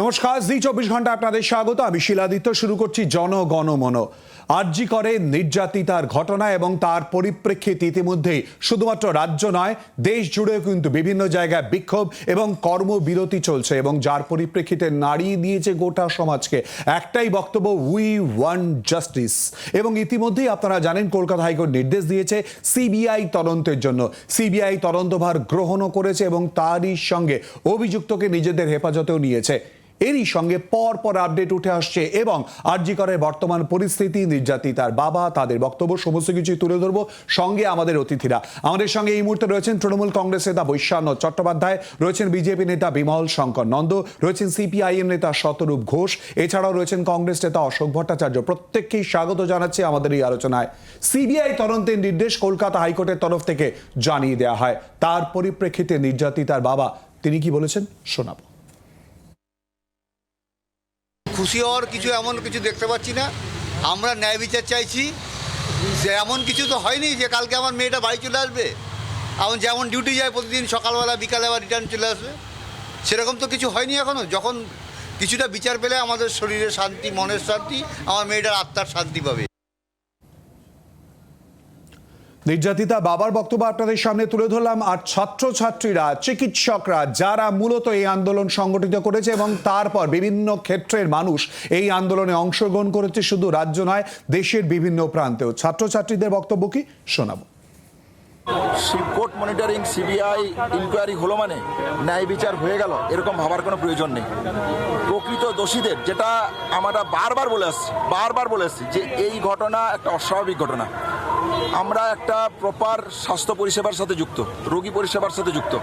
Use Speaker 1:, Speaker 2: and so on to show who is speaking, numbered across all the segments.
Speaker 1: নমস্কার, জি 24 ঘন্টা আপনাদের স্বাগত। আমি শিলাদিত্য। শুরু করছি জনগণমন। আরজি করে নির্যাতিতার ঘটনা এবং তার পরিপ্রেক্ষিতে ইতিমধ্যেই শুধুমাত্র রাজ্য নয়, দেশ জুড়ে কিন্তু বিভিন্ন জায়গায় বিক্ষোভ এবং কর্মবিরতি চলছে, এবং যার পরিপ্রেক্ষিতে নাড়িয়ে দিয়েছে গোটা সমাজকে একটাই বক্তব্য, উই ওয়ান্ট জাস্টিস। এবং ইতিমধ্যেই আপনারা জানেন কলকাতা হাইকোর্ট নির্দেশ দিয়েছে সিবিআই তদন্তের জন্য। সিবিআই তদন্তভার গ্রহণও করেছে এবং তারই সঙ্গে অভিযুক্তকে নিজেদের হেফাজতেও নিয়েছে। এরই সঙ্গে পর পর আপডেট উঠে আসছে এবং আরজি করের বর্তমান পরিস্থিতি, নির্যাতিতার বাবা, তাদের বক্তব্য, সমস্ত কিছুই তুলে ধরবো। সঙ্গে আমাদের অতিথিরা, আমাদের সঙ্গে এই মুহূর্তে রয়েছেন তৃণমূল কংগ্রেস নেতা বৈশ্যান্ন চট্টোপাধ্যায়, রয়েছেন বিজেপি নেতা বিমল শঙ্কর নন্দ, রয়েছেন সিপিআইএম নেতা শতরূপ ঘোষ, এছাড়াও রয়েছেন কংগ্রেস নেতা অশোক ভট্টাচার্য। প্রত্যেককেই স্বাগত জানাচ্ছি আমাদের এই আলোচনায়। সিবিআই তদন্তের নির্দেশ কলকাতা হাইকোর্টের তরফ থেকে জানিয়ে দেওয়া হয়। তার পরিপ্রেক্ষিতে নির্যাতিতার বাবা তিনি কি বলেছেন শোনাবো।
Speaker 2: খুশি হওয়ার কিছু এমন কিছু দেখতে পাচ্ছি না। আমরা ন্যায় বিচার চাইছি। যে এমন কিছু তো হয়নি যে কালকে আমার মেয়েটা বাড়ি চলে আসবে, এখন যেমন ডিউটি যায় প্রতিদিন সকালবেলা বিকালে আবার রিটার্ন চলে আসবে, সেরকম তো কিছু হয়নি এখনও। যখন কিছুটা বিচার পেলে আমাদের শরীরের শান্তি, মনের শান্তি, আমার মেয়েটার আত্মার শান্তি পাবে।
Speaker 1: নির্যাতিতা বাবার বক্তব্য আপনাদের সামনে তুলে ধরলাম। আর ছাত্রছাত্রীরা, চিকিৎসকরা, যারা মূলত এই আন্দোলন সংগঠিত করেছে এবং তারপর বিভিন্ন ক্ষেত্রের মানুষ এই আন্দোলনে অংশগ্রহণ করেছে, শুধু রাজ্য নয় দেশের বিভিন্ন প্রান্তেও। ছাত্রছাত্রীদের বক্তব্য কি শোনাবো।
Speaker 3: কোর্ট মনিটরিং সিবিআই ইনকোয়ারি হলো মানে ন্যায় বিচার হয়ে গেল, এরকম ভাবার কোনো প্রয়োজন নেই। প্রকৃত দোষীদের, যেটা আমরা বারবার বলে আসছি যে এই ঘটনা একটা অস্বাভাবিক ঘটনা। আমরা একটা প্রপার স্বাস্থ্য পরিষেবার সাথে যুক্ত, রোগী পরিষেবার সাথে যুক্ত,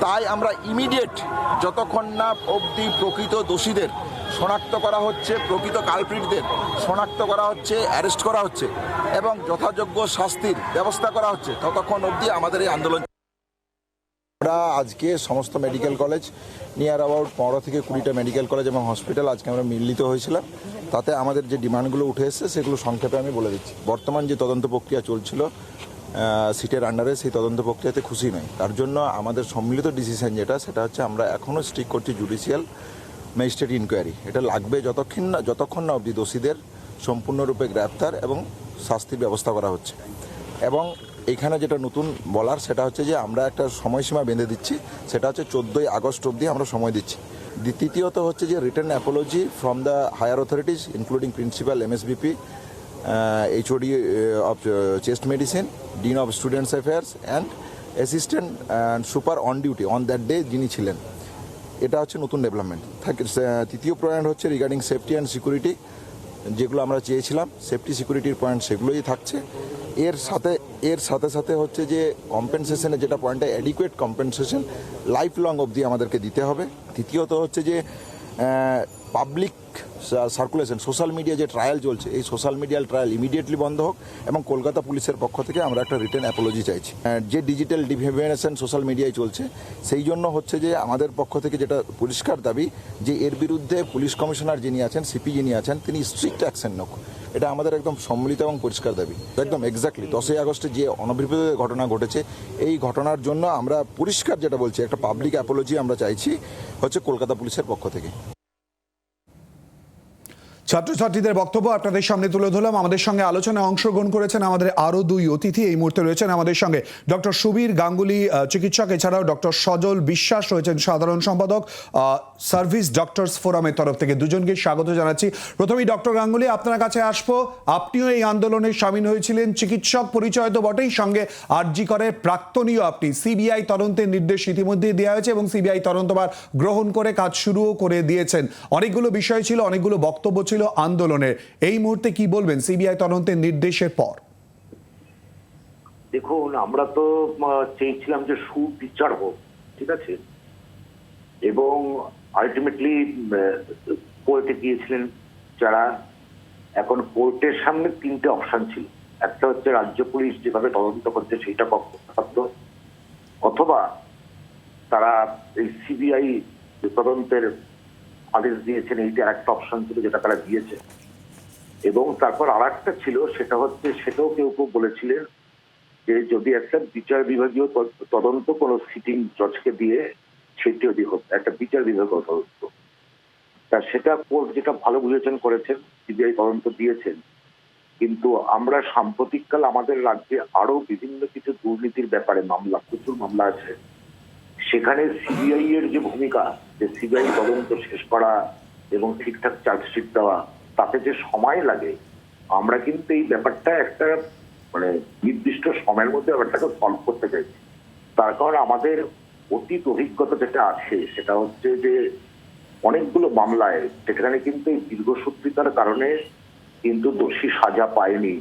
Speaker 3: তাই আমরা ইমিডিয়েট যতক্ষণ না অবধি প্রকৃত দোষীদের শনাক্ত করা হচ্ছে, প্রকৃত কালপ্রিটদের শনাক্ত করা হচ্ছে, অ্যারেস্ট করা হচ্ছে এবং যথাযোগ্য শাস্তির ব্যবস্থা করা হচ্ছে, ততক্ষণ অবধি আমাদের এই আন্দোলন। আমরা আজকে সমস্ত মেডিকেল কলেজ, নিয়ার অ্যাবাউট 15 থেকে 20টা মেডিকেল কলেজ এবং হসপিটাল আজকে আমরা মিলিত হয়েছিলাম। তাতে আমাদের যে ডিমান্ডগুলো উঠে এসেছে সেগুলো সংক্ষেপে আমি বলে দিচ্ছি। বর্তমান যে তদন্ত প্রক্রিয়া চলছিল সিটের আন্ডারে, সেই তদন্ত প্রক্রিয়াতে খুশি নয়। তার জন্য আমাদের সম্মিলিত ডিসিশন সেটা হচ্ছে আমরা এখনও স্ট্রিক করছি জুডিশিয়াল ম্যাজিস্ট্রেট ইনকোয়ারি। এটা লাগবে যতক্ষণ না অবধি দোষীদের সম্পূর্ণরূপে গ্রেপ্তার এবং শাস্তির ব্যবস্থা করা হচ্ছে। এবং এখানে যেটা নতুন বলার সেটা হচ্ছে যে আমরা একটা সময়সীমা বেঁধে দিচ্ছি, সেটা হচ্ছে 14ই আগস্ট অবধি আমরা সময় দিচ্ছি। তৃতীয়ত হচ্ছে যে return apology from the higher authorities including principal, MSVP, HOD of chest medicine, dean of students affairs and assistant super on duty on that day যিনি ছিলেন। এটা হচ্ছে নতুন ডেভেলপমেন্ট। তৃতীয় পয়েন্ট হচ্ছে রিগার্ডিং সেফটি অ্যান্ড সিকিউরিটি, যেগুলো আমরা চেয়েছিলাম সেফটি সিকিউরিটির পয়েন্ট সেগুলোই থাকছে। এর সাথে সাথে হচ্ছে যে কম্পেনসেশনের যেটা পয়েন্টটা, অ্যাডিকুয়েট কম্পেনসেশন লাইফ লং অবধি আমাদেরকে দিতে হবে। তৃতীয়ত হচ্ছে যে পাবলিক সার্কুলেশন, সোশ্যাল মিডিয়া যে ট্রায়াল চলছে, এই সোশ্যাল মিডিয়াল ট্রায়াল ইমিডিয়েটলি বন্ধ হোক এবং কলকাতা পুলিশের পক্ষ থেকে আমরা একটা রিটার্ন অ্যাপোলজি চাইছি। যে ডিজিটাল ডিফেমেশন সোশ্যাল মিডিয়ায় চলছে, সেই জন্য হচ্ছে যে আমাদের পক্ষ থেকে যেটা পরিষ্কার দাবি যে এর বিরুদ্ধে পুলিশ কমিশনার যিনি আছেন, সিপি যিনি আছেন, তিনি স্ট্রিক্ট অ্যাকশন নোক। এটা আমাদের একদম সম্মিলিত এবং পরিষ্কার দাবি। একদম এক্স্যাক্টলি 10ই আগস্টে যে অনভিপ্রেত ঘটনা ঘটেছে, এই ঘটনার জন্য আমরা পরিষ্কার যেটা বলছি, একটা পাবলিক অ্যাপোলজি আমরা চাইছি হচ্ছে কলকাতা পুলিশের পক্ষ থেকে।
Speaker 1: ছাত্রছাত্রীদের বক্তব্য আপনাদের সামনে তুলে ধরলাম। আমাদের সঙ্গে আলোচনায় অংশগ্রহণ করেছেন আমাদের আরও দুই অতিথি। এই মুহূর্তে রয়েছেন আমাদের সঙ্গে ডক্টর সুবীর গাঙ্গুলি, চিকিৎসক, এছাড়াও ডক্টর সজল বিশ্বাস রয়েছেন সাধারণ সম্পাদক সার্ভিস ডক্টরস ফোরামের তরফ থেকে। দুজনকে স্বাগত জানাচ্ছি। প্রথমেই ডক্টর গাঙ্গুলি, আপনার কাছে আসবো। আপনিও এই আন্দোলনে সামিল হয়েছিলেন, চিকিৎসক পরিচয় তো বটেই, সঙ্গে আরজি করের প্রাক্তনীয় আপনি। সিবিআই তদন্তের নির্দেশ ইতিমধ্যেই দেওয়া হয়েছে এবং সিবিআই তদন্তভার গ্রহণ করে কাজ শুরুও করে দিয়েছেন। অনেকগুলো বিষয় ছিল, অনেকগুলো বক্তব্য ছিল আন্দোলনের। এই মুহূর্তে কি বলবেন সিবিআই তদন্তের নির্দেশের পর?
Speaker 4: দেখুন, আমরা তো চেয়েছিলাম যে সুবিচার হোক, ঠিক আছে, এবং আলটিমেটলি কোর্টে গিয়েছিলেন যারা। এখন কোর্টের সামনে 3টে অপশন ছিল। একটা হচ্ছে রাজ্য পুলিশ যেভাবে তদন্ত করছে সেইটা পক্ষপাত, অথবা তারা এই সিবিআই তদন্তের আদেশ দিয়েছেন, এইটা একটা অপশন ছিল যেটা তারা দিয়েছে। এবং তারপর আর একটা ছিল, সেটা হচ্ছে, সেটাও কেউ কেউ বলেছিলেন যে যদি একটা বিচার বিভাগীয় তদন্ত কোনো সিটিং জজকে দিয়ে সেটি যদি হোক, একটা বিচার বিভাগীয় তদন্ত। তা সেটা কোর্ট যেটা ভালো বুঝেছেন করেছেন, সিবিআই তদন্ত দিয়েছেন। কিন্তু আমরা সাম্প্রতিককাল আমাদের রাজ্যে আরো বিভিন্ন কিছু দুর্নীতির ব্যাপারে মামলা, প্রচুর মামলা আছে, সেখানে সিবিআই এর যে ভূমিকা, যে সিবিআই তদন্ত শেষ করা এবং ঠিকঠাক চার্জশিট দেওয়া, তাতে যে সময় লাগে, আমরা কিন্তু এই ব্যাপারটা একটা মানে নির্দিষ্ট সময়ের মধ্যে ব্যাপারটাকে সলভ করতে চাইছি। তার কারণ আমাদের অতীত অভিজ্ঞতা যেটা আছে সেটা হচ্ছে যে অনেকগুলো মামলায় সেখানে কিন্তু এই দীর্ঘসূত্রিতার কারণে কিন্তু দোষী সাজা পায়নি।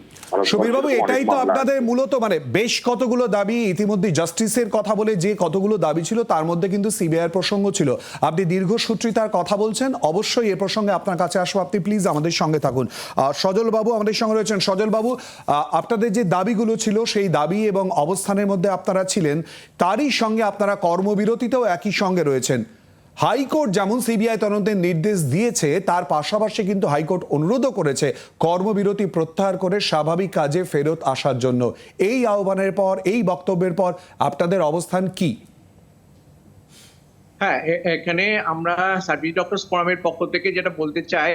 Speaker 1: সমীরবাবু,
Speaker 4: অনেক
Speaker 1: এটাই তো
Speaker 4: মামলা
Speaker 1: আপনাদের
Speaker 4: আছে।
Speaker 1: মূলত মানে বেশ কতগুলো দাবি ইতিমধ্যে জাস্টিসের কথা বলে যে কতগুলো দাবি ছিল তার মধ্যে কিন্তু সিবিআইয়ের প্রসঙ্গ ছিল। আপনি দীর্ঘসূত্রিতার কথা বলছেন, অবশ্যই এ প্রসঙ্গে আপনার কাছে আসবো, আপনি প্লিজ আমাদের সঙ্গে থাকুন। সজল বাবু আমাদের সঙ্গে রয়েছেন। সজল বাবু, আপনাদের যে দাবিগুলো ছিল সেই দাবি এবং অবস্থানের মধ্যে আপনারা ছিলেন, তারই সঙ্গে আপনারা কর্মবিরতিতেও একই সঙ্গে রয়েছেন। হাইকোর্ট যেমন সিবিআই তদন্তের নির্দেশ দিয়েছে, তার পাশাপাশি কিন্তু হাইকোর্ট অনুরোধও করেছে কর্মবিরতি প্রত্যাহার করে স্বাভাবিক কাজে ফেরত আসার জন্য। এই আহ্বানের পর, এই বক্তব্যের পর আপনাদের অবস্থান কি?
Speaker 5: হ্যাঁ, এখানে আমরা সার্ভিস ডক্টরস ফোরামের পক্ষ থেকে যেটা বলতে চাই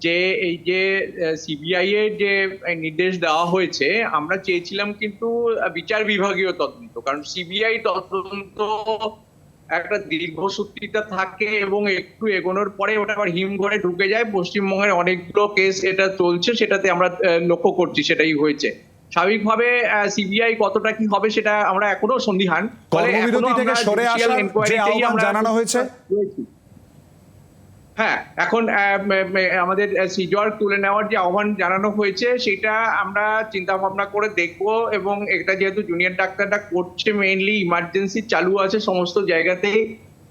Speaker 5: যে এই যে সিবিআই এর যে নির্দেশ দেওয়া হয়েছে, আমরা চেয়েছিলাম কিন্তু বিচার বিভাগীয় তদন্ত, কারণ সিবিআই তদন্ত একটা দীর্ঘসূত্রিতা থাকে এবং একটু এগোনোর পরে ওটা আবার হিমঘরে ঢুকে যায়। পশ্চিমবঙ্গের অনেকগুলো কেস এটা চলছে, সেটাতে আমরা লক্ষ্য করছি সেটাই হয়েছে। স্বাভাবিকভাবে সিবিআই কতটা কি হবে সেটা আমরা এখনো সন্দিহান।
Speaker 1: কর্মবিরতি থেকে সরে আসার যে আহ্বান জানানো হয়েছে,
Speaker 5: হ্যাঁ, এখন আমাদের সিজর তুলে নেওয়ার যে আহ্বান জানানো হয়েছে সেটা আমরা চিন্তা ভাবনা করে দেখবো, এবং এটা যেহেতু জুনিয়র ডাক্তাররা করছে, মেইনলি ইমার্জেন্সি চালু আছে সমস্ত জায়গাতেই,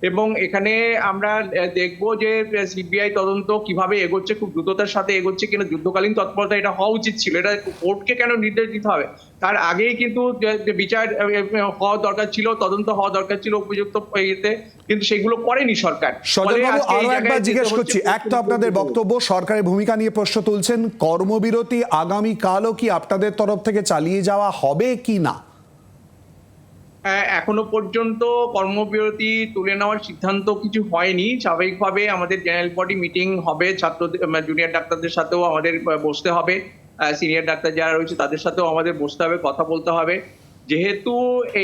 Speaker 5: এবং এখানে আমরা দেখবো যে সিবিআই তদন্ত কিভাবে এগোচ্ছে, খুব দ্রুততার সাথে এগোচ্ছে কিনা, যুদ্ধকালীন তৎপরতা এটা হওয়া উচিত ছিল। এটা কোর্টকে কেন নির্দেশ দিতে হবে? তার আগেই কিন্তু যে বিচার হওয়া দরকার ছিল, তদন্ত হওয়া দরকার ছিল উপযুক্ত ইয়েতে, কিন্তু সেগুলো করেনি সরকার।
Speaker 1: সজলবাবু আরো একবার জিজ্ঞেস করছি, এক তো আপনাদের বক্তব্য সরকারের ভূমিকা নিয়ে প্রশ্ন তুলছেন, কর্মবিরতি আগামী কালও কি আপনাদের তরফ থেকে চালিয়ে যাওয়া হবে কি না?
Speaker 5: এখনো পর্যন্ত কর্মবিরতি তুলে নেওয়ার সিদ্ধান্ত কিছু হয়নি। স্বাভাবিকভাবে আমাদের জেনারেল বডি মিটিং হবে, ছাত্রদের জুনিয়র ডাক্তারদের সাথেও আমাদের বসতে হবে, সিনিয়র ডাক্তার যারা রয়েছে তাদের সাথেও আমাদের বসতে হবে, কথা বলতে হবে। যেহেতু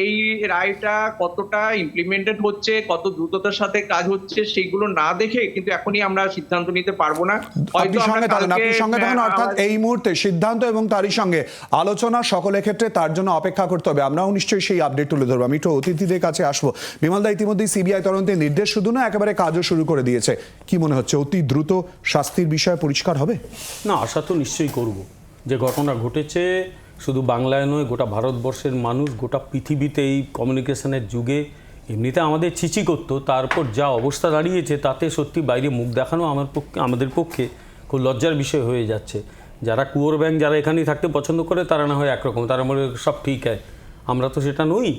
Speaker 5: এই রায়টা কতটা ইমপ্লিমেন্টেড হচ্ছে, কত দ্রুততার সাথে কাজ হচ্ছে, সেইগুলো না দেখে কিন্তু এখনই আমরা সিদ্ধান্ত নিতে পারবো না।
Speaker 1: আপনি সঙ্গে থাকুন, অর্থাৎ এই মুহূর্তে সিদ্ধান্ত এবং তারই সঙ্গে আলোচনা সকলের ক্ষেত্রে, তার জন্য অপেক্ষা করতে হবে। আমরাও নিশ্চয়ই সেই আপডেট তুলে ধরবো। আমি একটু অতিথিদের কাছে আসবো। বিমলদা, ইতিমধ্যেই সিবিআই তদন্তের নির্দেশ শুধু না, একেবারে কাজও শুরু করে দিয়েছে। কি মনে হচ্ছে, অতি দ্রুত শাস্তির বিষয় পরিষ্কার হবে?
Speaker 6: না, আশা তো নিশ্চয়ই করব। যে ঘটনা ঘটেছে শুধু বাংলায় নয়, গোটা ভারতবর্ষের মানুষ, গোটা পৃথিবীতে এই কমিউনিকেশনের যুগে এমনিতে আমাদের ছিচি করতো, তারপর যা অবস্থা দাঁড়িয়েছে তাতে সত্যি বাইরে মুখ দেখানো আমাদের পক্ষে খুব লজ্জার বিষয় হয়ে যাচ্ছে। যারা কুয়োর ব্যাংক, যারা এখানেই থাকতে পছন্দ করে, তারা না হয় একরকম, তারা মনে সব ঠিক হয়। আমরা তো সেটা নই,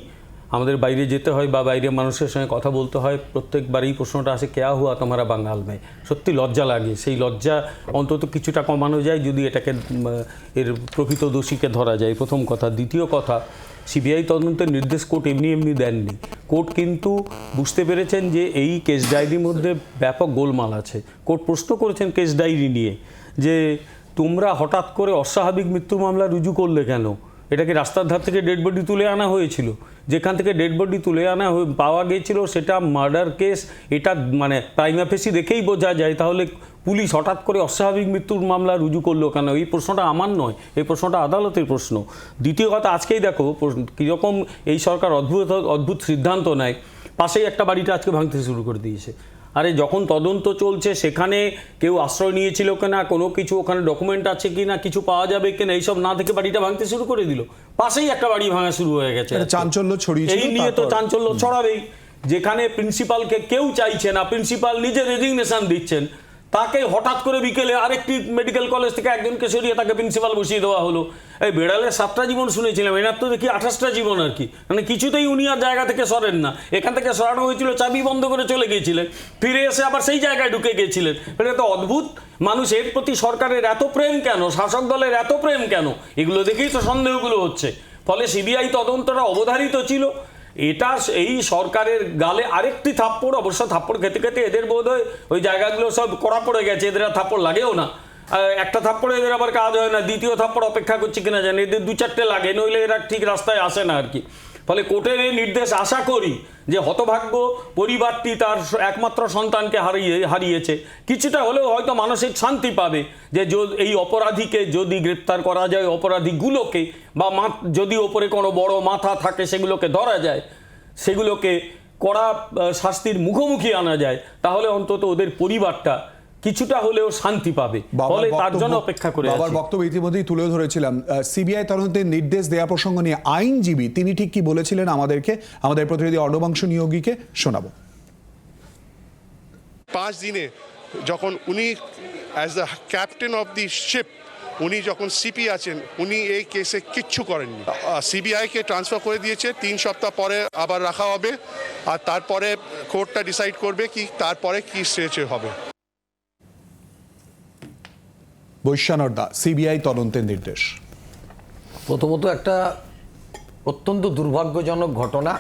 Speaker 6: আমাদের বাইরে যেতে হয় বা বাইরে মানুষের সঙ্গে কথা বলতে হয়। প্রত্যেকবারই প্রশ্নটা আসে, কেয়া হুয়া তোমারা বাঙাল মেয়ে। সত্যি লজ্জা লাগে। সেই লজ্জা অন্তত কিছুটা কমানো যায় যদি এটাকে এর প্রকৃত দোষীকে ধরা যায়, প্রথম কথা। দ্বিতীয় কথা, সিবিআই তদন্তের নির্দেশ কোর্ট এমনি এমনি দেননি। কোর্ট কিন্তু বুঝতে পেরেছেন যে এই কেস ডায়েরির মধ্যে ব্যাপক গোলমাল আছে। কোর্ট প্রশ্ন করেছেন কেস ডায়েরি নিয়ে যে তোমরা হঠাৎ করে অস্বাভাবিক মৃত্যু মামলা রুজু করলে কেন? এটা কি রাস্তার ধার থেকে ডেড বডি তুলে আনা হয়েছিল? যেখান থেকে ডেড বডি তুলে আনা পাওয়া গিয়েছিল সেটা মার্ডার কেস। এটা মানে প্রাইমা ফেসি দেখেই বোঝা যায়, তাহলে পুলিশ হঠাৎ করে অস্বাভাবিক মৃত্যুর মামলা রুজু করলো কেন? এই প্রশ্নটা আমার নয়, এই প্রশ্নটা আদালতের প্রশ্ন। দ্বিতীয় কথা, আজকেই দেখো কীরকম এই সরকার অদ্ভুত সিদ্ধান্ত নেয়। পাশেই একটা বাড়িটা আজকে ভাঙতে শুরু করে দিয়েছে। আরে যখন তদন্ত চলছে, সেখানে কেউ আশ্রয় নিয়েছিল কিনা, কোনো কিছু ওখানে ডকুমেন্ট আছে কিনা, কিছু পাওয়া যাবে কিনা, এইসব না থেকে বাড়িটা ভাঙতে শুরু করে দিল। পাশেই একটা বাড়ি ভাঙা শুরু হয়ে গেছে।
Speaker 1: চাঞ্চল্য ছড়িয়েছিল।
Speaker 6: এই নিয়ে তো চাঞ্চল্য ছড়াবেই। যেখানে প্রিন্সিপালকে কেউ চাইছে না, প্রিন্সিপাল নিজে রেজিগনেশন দিচ্ছেন, তাকে হঠাৎ করে বিকেলে আরেকটি মেডিকেল কলেজ থেকে একজনকে সরিয়ে তাকে প্রিন্সিপাল বসিয়ে দেওয়া হলো। এই বেড়ালের 7টা জীবন শুনেছিলাম, এনার তো দেখি 28টা জীবন আর কি। মানে কিছুতেই উনি আর জায়গা থেকে সরেন না। এখান থেকে সরানো হয়েছিল, চাবি বন্ধ করে চলে গিয়েছিলেন, ফিরে এসে আবার সেই জায়গায় ঢুকে গিয়েছিলেন। এটা তো অদ্ভুত। মানুষের প্রতি সরকারের এত প্রেম কেন, শাসক দলের এত প্রেম কেন? এগুলো দেখেই তো সন্দেহগুলো হচ্ছে। ফলে সিবিআই তদন্তটা অবধারিত ছিল। এটা এই সরকারের গালে আরেকটি থাপ্পড়, অবশ্য থাপ্পড় খেতে খেতে এদের বোধহয় ওই জায়গাগুলো সব কড়া পড়ে গেছে, এদের আর থাপ্পড় লাগেও না। একটা থাপ্পড়ে এদের আবার কাজ হয় না, দ্বিতীয় থাপ্পড় অপেক্ষা করছে কিনা জানি, এদের 2-4টে লাগে, নইলে এরা ঠিক রাস্তায় আসে না আর কি। ফলে কোর্টের এই নির্দেশ আশা করি যে হতভাগ্য পরিবারটি তার একমাত্র সন্তানকে হারিয়েছে কিছুটা হলেও হয়তো মানসিক শান্তি পাবে, যে এই অপরাধীকে যদি গ্রেপ্তার করা যায়, অপরাধীগুলোকে বা যদি ওপরে কোনো বড় মাথা থাকে সেগুলোকে ধরা যায়, সেগুলোকে কড়া শাস্তির মুখোমুখি আনা যায়, তাহলে অন্তত ওদের পরিবারটা কিছুটা হলেও শান্তি পাবে। ফলে তার জন্য অপেক্ষা করে আছি।
Speaker 1: বাবার বক্তব্য ইতিমধ্যেই তুলে ধরেছিলাম। সিবিআই তদন্তের নির্দেশ দেওয়া প্রসঙ্গ নিয়ে আইনজীবী তিনি ঠিক কি বলেছিলেন আমাদেরকে, আমাদের প্রতিনিধি অর্ণবাংশ নিয়োগীকে শোনাবো।
Speaker 7: 5 দিনে যখন উনি as the captain of the ship উনি যখন সিপি আছেন, উনি এই কেসে কিচ্ছু করেননি। সিবিআইকে ট্রান্সফার করে দিয়েছে, 3 সপ্তাহ পরে আবার রাখা হবে, আর তারপরে কোর্টটা ডিসাইড করবে কি তারপরে কি স্টেজে হবে।
Speaker 1: বৈশ্যানরদা, সিবিআই তদন্তের নির্দেশ।
Speaker 8: প্রথমত একটা অত্যন্ত দুর্ভাগ্যজনক ঘটনা।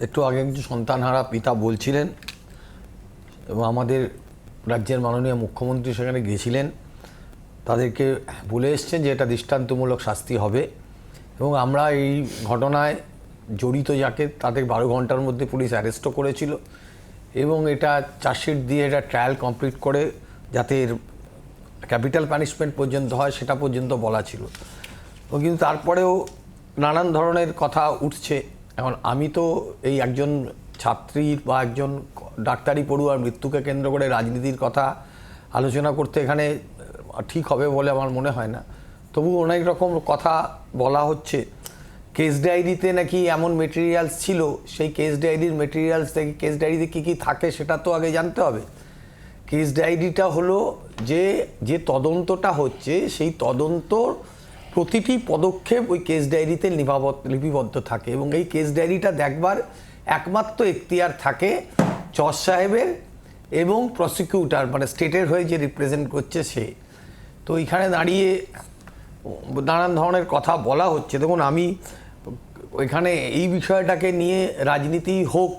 Speaker 8: একটু আগে কিছু সন্তানহারা পিতা বলছিলেন এবং আমাদের রাজ্যের মাননীয় মুখ্যমন্ত্রী সেখানে গিয়েছিলেন, তাদেরকে বলে এসছেন যে এটা দৃষ্টান্তমূলক শাস্তি হবে এবং আমরা এই ঘটনায় জড়িত যাকে তাদের 12 ঘন্টার মধ্যে পুলিশ অ্যারেস্টও করেছিল এবং এটা চার্জশিট দিয়ে এটা ট্রায়াল কমপ্লিট করে যাতে ক্যাপিটাল পানিশমেন্ট পর্যন্ত হয় সেটা পর্যন্ত বলা ছিল। কিন্তু তারপরেও নানান ধরনের কথা উঠছে। এখন আমি তো এই একজন ছাত্রীর বা একজন ডাক্তারি পড়ুয়ার মৃত্যুকে কেন্দ্র করে রাজনীতির কথা আলোচনা করতে এখানে ঠিক হবে বলে আমার মনে হয় না। তবু অনেক রকম কথা বলা হচ্ছে। কেস ডায়েরিতে নাকি এমন মেটেরিয়ালস ছিল, সেই কেস ডায়েরির মেটেরিয়ালস থেকে কেস ডায়েরিতে কী কী থাকে সেটা তো আগে জানতে হবে। কেস ডায়েরিটা হলো যে তদন্তটা হচ্ছে, সেই তদন্তর প্রতিটি পদক্ষেপ ওই কেস ডায়েরিতে লিপিবদ্ধ থাকে এবং এই কেস ডায়েরিটা দেখবার একমাত্র এখতিয়ার থাকে জজ সাহেবের এবং প্রসিকিউটর, মানে স্টেটের হয়ে যে রিপ্রেজেন্ট করছে সে। তো এখানে দাঁড়িয়ে নানান ধরনের কথা বলা হচ্ছে। দেখুন, আমি এখানে এই বিষয়টাকে নিয়ে রাজনীতি হোক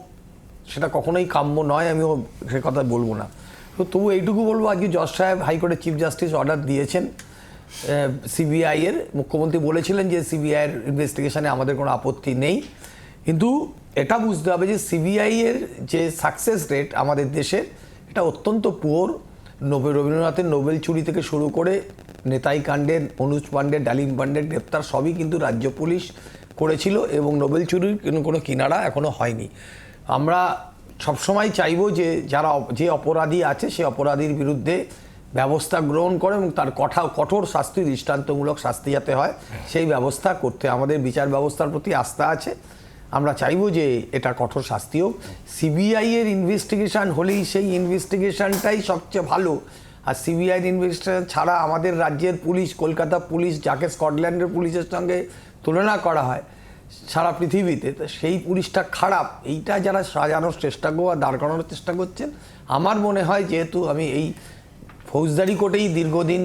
Speaker 8: সেটা কখনোই কাম্য নয়, আমিও সে কথা বলবো না। তো তবু এইটুকু বলবো, আজকে জজ সাহেব হাইকোর্টের চিফ জাস্টিস অর্ডার দিয়েছেন সিবিআইয়ের। মুখ্যমন্ত্রী বলেছিলেন যে সিবিআইয়ের ইনভেস্টিগেশনে আমাদের কোনো আপত্তি নেই, কিন্তু এটা বুঝতে হবে যে সিবিআইয়ের যে সাকসেস রেট আমাদের দেশের এটা অত্যন্ত পুয়োর। রবীন্দ্রনাথের নোবেল চুরি থেকে শুরু করে নেতাই কাণ্ডের, অনুজ পাণ্ডের, ডালিম পাণ্ডের গ্রেপ্তার সবই কিন্তু রাজ্য পুলিশ করেছিল এবং নোবেল চুরির কোনো কিনারা এখনো হয়নি। আমরা সবসময় চাইবো যে অপরাধী আছে সে অপরাধীর বিরুদ্ধে ব্যবস্থা গ্রহণ করে এবং তার কঠোর শাস্তি, দৃষ্টান্তমূলক শাস্তি যাতে হয় সেই ব্যবস্থা করতে আমাদের বিচার ব্যবস্থার প্রতি আস্থা আছে। আমরা চাইবো যে এটা কঠোর শাস্তি হোক। সিবিআইয়ের ইনভেস্টিগেশন হলেই সেই ইনভেস্টিগেশনটাই সবচেয়ে ভালো। আর সিবিআইয়ের ইনভেস্টিগেশন ছাড়া আমাদের রাজ্যের পুলিশ, কলকাতা পুলিশ, যাকে স্কটল্যান্ডের পুলিশের সঙ্গে তুলনা করা হয় সারা পৃথিবীতে, তো সেই পুলিশটা খারাপ। এইটা যারা সাজানোর চেষ্টা বা দাঁড় করানোর চেষ্টা করছেন, আমার মনে হয় যেহেতু আমি এই ফৌজদারি কোর্টেই দীর্ঘদিন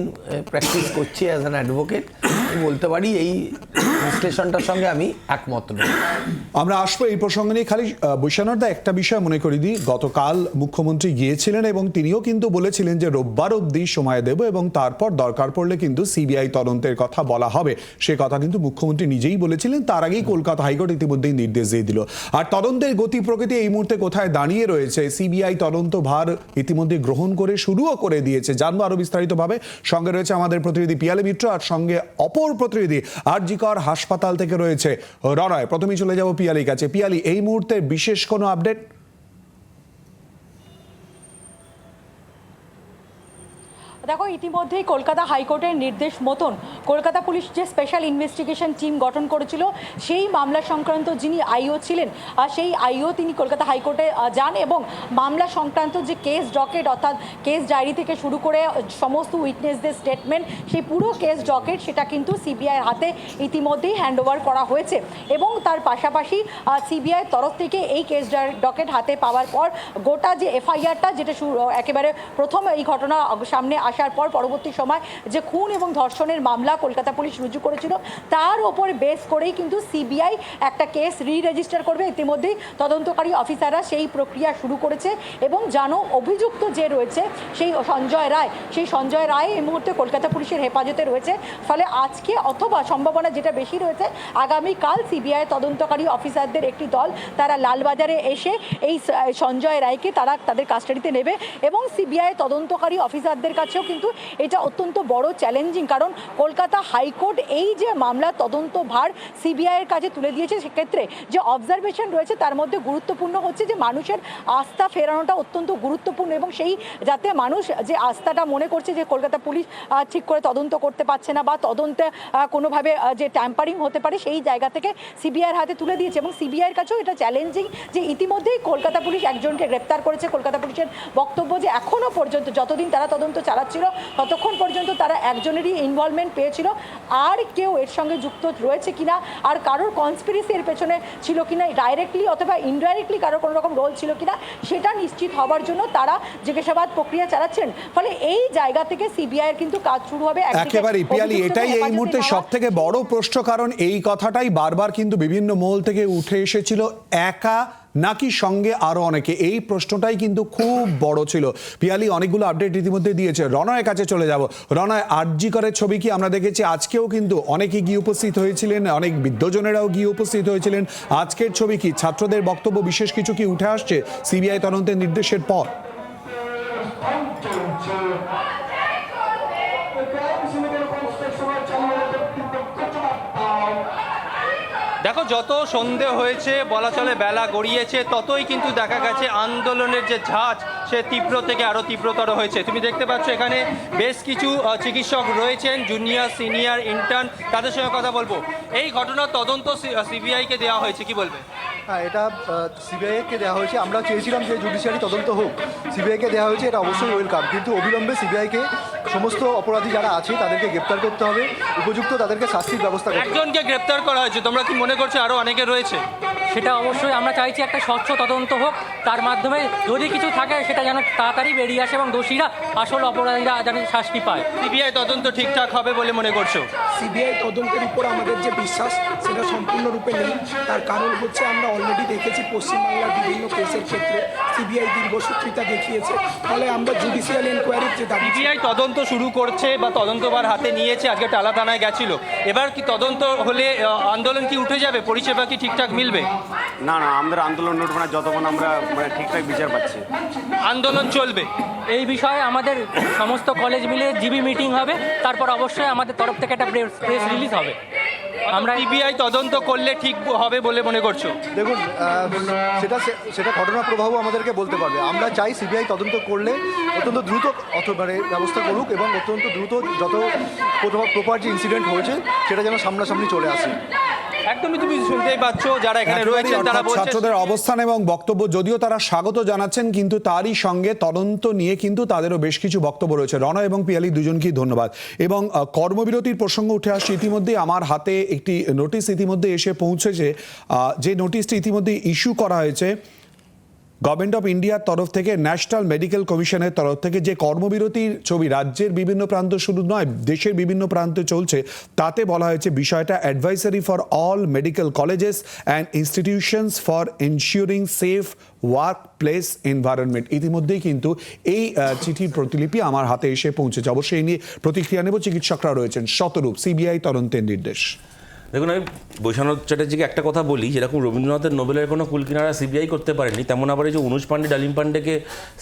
Speaker 8: প্র্যাকটিস করছি অ্যাজ অ্যান অ্যাডভোকেট, আমি বলতে পারি এই বিশ্লেষণটার সঙ্গে আমি একমত নই।
Speaker 1: আমরা আসবো এই প্রসঙ্গে নিয়ে। খালি বৈশ্যানরদা, একটা বিষয় মনে করি দিই, গতকাল মুখ্যমন্ত্রী গিয়েছিলেন এবং তিনিও কিন্তু বলেছিলেন যে রোববার অবধি সময় দেব এবং তারপর দরকার পড়লে কিন্তু সিবিআই তদন্তের কথা বলা হবে। সে কথা কিন্তু মুখ্যমন্ত্রী নিজেই বলেছিলেন। তার আগেই কলকাতা হাইকোর্ট ইতিমধ্যেই নির্দেশ দিয়ে দিল। আর তদন্তের গতি প্রকৃতি এই মুহূর্তে কোথায় দাঁড়িয়ে রয়েছে? সিবিআই তদন্ত ভার ইতিমধ্যে গ্রহণ করে শুরুও করে দিয়েছে। জানবো আরো বিস্তারিতভাবে। সঙ্গে রয়েছে আমাদের প্রতিনিধি পিয়ালি মিত্র, আর সঙ্গে অপর প্রতিনিধি আরজিকর হাসপাতাল থেকে রয়েছে রণয়। প্রথমেই চলে যাব পিয়ালির কাছে। পিয়ালি, এই মুহূর্তে বিশেষ কোনো আপডেট?
Speaker 9: দেখো, ইতিমধ্যেই কলকাতা হাইকোর্টের নির্দেশ মতন কলকাতা পুলিশ যে স্পেশাল ইনভেস্টিগেশন টিম গঠন করেছিল, সেই মামলা সংক্রান্ত যিনি আইও ছিলেন, সেই আইও তিনি কলকাতা হাইকোর্টে যান এবং মামলা সংক্রান্ত যে কেস ডকেট অর্থাৎ কেস ডায়েরি থেকে শুরু করে সমস্ত উইটনেসদের স্টেটমেন্ট, সেই পুরো কেস ডকেট সেটা কিন্তু সিবিআইয়ের হাতে ইতিমধ্যেই হ্যান্ডওভার করা হয়েছে। এবং তার পাশাপাশি সিবিআইয়ের তরফ থেকে এই কেস ডকেট হাতে পাওয়ার পর গোটা যে এফআইআরটা, যেটা একেবারে প্রথম এই ঘটনা সামনে আসার পর পরবর্তী সময় যে খুন এবং ধর্ষণের মামলা কলকাতা পুলিশ রুজু করেছিল, তার ওপর বেস করেই কিন্তু সিবিআই একটা কেস রেজিস্টার করবে। ইতিমধ্যেই তদন্তকারী অফিসাররা সেই প্রক্রিয়া শুরু করেছে এবং জানো অভিযুক্ত যে রয়েছে সেই সঞ্জয় রায় এই মুহূর্তে কলকাতা পুলিশের হেফাজতে রয়েছে। ফলে আজকে অথবা সম্ভাবনা যেটা বেশি রয়েছে আগামীকাল সিবিআই তদন্তকারী অফিসারদের একটি দল তারা লালবাজারে এসে এই সঞ্জয় রায়কে তাদের কাস্টাডিতে নেবে এবং সিবিআই তদন্তকারী অফিসারদের কাছেও কিন্তু এটা অত্যন্ত বড় চ্যালেঞ্জিং, কারণ কলকাতা হাইকোর্ট এই যে মামলার তদন্ত ভার সিবিআইয়ের কাছে তুলে দিয়েছে, সেক্ষেত্রে যে অবজারভেশন রয়েছে তার মধ্যে গুরুত্বপূর্ণ হচ্ছে যে মানুষের আস্থা ফেরানোটা অত্যন্ত গুরুত্বপূর্ণ এবং সেই যাতে মানুষ যে আস্থাটা মনে করছে যে কলকাতা পুলিশ ঠিক করে তদন্ত করতে পারছে না বা তদন্তে কোনোভাবে যে ট্যাম্পারিং হতে পারে, সেই জায়গা থেকে সিবিআইয়ের হাতে তুলে দিয়েছে এবং সিবিআইয়ের কাছেও এটা চ্যালেঞ্জিং যে ইতিমধ্যেই কলকাতা পুলিশ একজনকে গ্রেপ্তার করেছে। কলকাতা পুলিশের বক্তব্য যে এখনও পর্যন্ত যতদিন তারা তদন্ত চালাচ্ছিল ততক্ষণ পর্যন্ত তারা একজনেরই ইনভলভমেন্ট পেয়েছিল, আর কেউ এর সঙ্গে যুক্ত রয়েছে কিনা আর কারোর কনস্পিরেসি এর পেছনে ছিল কিনা ডাইরেক্টলি অথবা ইনডাইরেক্টলি কারোর কোনো রকম রোল ছিল কিনা সেটা নিশ্চিত হওয়ার জন্য তারা জিজ্ঞাসাবাদ প্রক্রিয়া চালাচ্ছেন। ফলে এই জায়গা থেকে সিবিআইয়ের কিন্তু কাজ শুরু হবে।
Speaker 1: একেবারে পিয়ালি, এটাই এই মুহূর্তে সব থেকে বড় প্রশ্ন, কারণ এই কথাটাই বারবার কিন্তু বিভিন্ন মহল থেকে উঠে এসেছিল, একা নাকি সঙ্গে আরো অনেকে, এই প্রশ্নটাই কিন্তু খুব বড় ছিল। পিয়ালি অনেকগুলো আপডেট ইতিমধ্যে দিয়েছে। রণয়ের কাছে চলে যাব। রণয়, আরজি করের ছবি কি আমরা দেখেছি, আজকেও কিন্তু অনেকে গিয়ে উপস্থিত হয়েছিলেন, অনেক বিদ্বজনেরাও গিয়ে উপস্থিত হয়েছিলেন। আজকের ছবি কি, ছাত্রদের বক্তব্য বিশেষ কিছু কি উঠে আসছে সিবিআই তদন্তের নির্দেশের পর?
Speaker 10: দেখো, যত সন্ধে হয়েছে বলা চলে বেলা গড়িয়েছে ততই কিন্তু দেখা গেছে আন্দোলনের যে ঝাঁজ সে তীব্র থেকে আরও তীব্রতর হয়েছে। তুমি দেখতে পাচ্ছ এখানে বেশ কিছু চিকিৎসক রয়েছেন, জুনিয়র সিনিয়র ইন্টার্ন, তাদের সঙ্গে কথা বলবো। এই ঘটনার তদন্ত সিবিআইকে দেওয়া হয়েছে, কি বলবে?
Speaker 11: হ্যাঁ, এটা সিবিআইকে দেওয়া হয়েছে। আমরা চেয়েছিলাম যে জুডিশিয়ারি তদন্ত হোক, সিবিআইকে দেওয়া হয়েছে, এটা অবশ্যই ওয়েলকাম। কিন্তু অবিলম্বে সিবিআইকে সমস্ত অপরাধী যারা আছে তাদেরকে গ্রেপ্তার করতে হবে, উপযুক্ত তাদেরকে শাস্তির ব্যবস্থা করতে হবে।
Speaker 10: একজনকে গ্রেপ্তার করা হয়েছে, তোমরা কি মনে করছো আরও অনেকে রয়েছে?
Speaker 12: সেটা অবশ্যই আমরা চাইছি একটা স্বচ্ছ তদন্ত হোক, তার মাধ্যমে যদি কিছু থাকে সেটা যেন তাড়াতাড়ি বেরিয়ে আসে এবং দোষীরা আসল অপরাধীরা যেন শাস্তি পায়।
Speaker 10: সিবিআই তদন্ত ঠিকঠাক হবে বলে মনে করছো?
Speaker 13: সিবিআই তদন্তের উপর আমাদের যে বিশ্বাস সেটা সম্পূর্ণরূপে নেই। তার কারণ হচ্ছে আমরা অলরেডি দেখেছি পশ্চিমবাংলার বিভিন্ন কেসের ক্ষেত্রে সিবিআই দীর্ঘসূত্রিতা দেখিয়েছে। ফলে আমরা জুডিশিয়াল এনকোয়ারির যে দাবি,
Speaker 10: সিবিআই তদন্ত শুরু করছে বা তদন্তভার হাতে নিয়েছে, আজকে টালা থানায় গেছিল, এবার কি তদন্ত হলে আন্দোলন কি উঠে যাবে, পরিষেবা কি ঠিকঠাক মিলবে?
Speaker 14: না, আমাদের আন্দোলন উঠবে না যতক্ষণ আমরা ঠিকঠাক বিচার পাচ্ছি।
Speaker 10: আন্দোলন চলবে।
Speaker 12: এই বিষয়ে আমাদের সমস্ত কলেজ মিলে জিবি মিটিং হবে, তারপর অবশ্যই আমাদের তরফ থেকে একটা প্রেস রিলিজ হবে।
Speaker 10: আমরা সিবিআই তদন্ত করলে ঠিক হবে বলে মনে করছো?
Speaker 11: দেখুন, সেটা ঘটনা প্রভাব আমাদেরকে বলতে পারবে। আমরা চাই সিবিআই তদন্ত করলে অত্যন্ত দ্রুত ব্যবস্থা করুক এবং অত্যন্ত দ্রুত যত প্রপার যে ইনসিডেন্ট হয়েছে সেটা যেন সামনাসামনি চলে আসে।
Speaker 10: একদমই, তুমি শুনতেই পাচ্ছ যারা এখানে রয়েছেন তারা বলছেন
Speaker 1: ছাত্রদের অবস্থান এবং বক্তব্য যদিও তারা স্বাগত জানাচ্ছেন, কিন্তু তারই সঙ্গে তদন্ত নিয়ে কিন্তু তাদেরও বেশ কিছু বক্তব্য রয়েছে। রণয় এবং পিয়ালি দুজনকেই ধন্যবাদ। এবং কর্মবিরতির প্রসঙ্গ উঠে আসছে, ইতিমধ্যে আমার হাতে একটি নোটিশ ইতিমধ্যে এসে পৌঁছেছে, যে নোটিশটি ইতিমধ্যে ইস্যু করা হয়েছে গভর্নমেন্ট অফ ইন্ডিয়ার তরফ থেকে, ন্যাশনাল মেডিকেল কমিশনের তরফ থেকে। যে কর্মবিরতির ছবি রাজ্যের বিভিন্ন প্রান্ত শুধু নয় দেশের বিভিন্ন প্রান্তে চলছে, তাতে বলা হয়েছে বিষয়টা advisory for all medical colleges and institutions for ensuring safe work place environment. ইতিমধ্যেই কিন্তু এই চিঠির প্রতিলিপি আমার হাতে এসে পৌঁছেছে। অবশ্যই এই নিয়ে প্রতিক্রিয়া নেব। চিকিৎসকরা রয়েছেন। শতরূপ, সিবিআই তদন্তের নির্দেশ।
Speaker 15: দেখুন, আমি বৈষ্ণব চ্যাটার্জিকে একটা কথা বলি, যেরকম রবীন্দ্রনাথের নোবেলের কোনো কুলকিনারা সিবিআই করতে পারেনি, তেমন আবার এই যে অনুজ পাণ্ডে ডালিম পাণ্ডেকে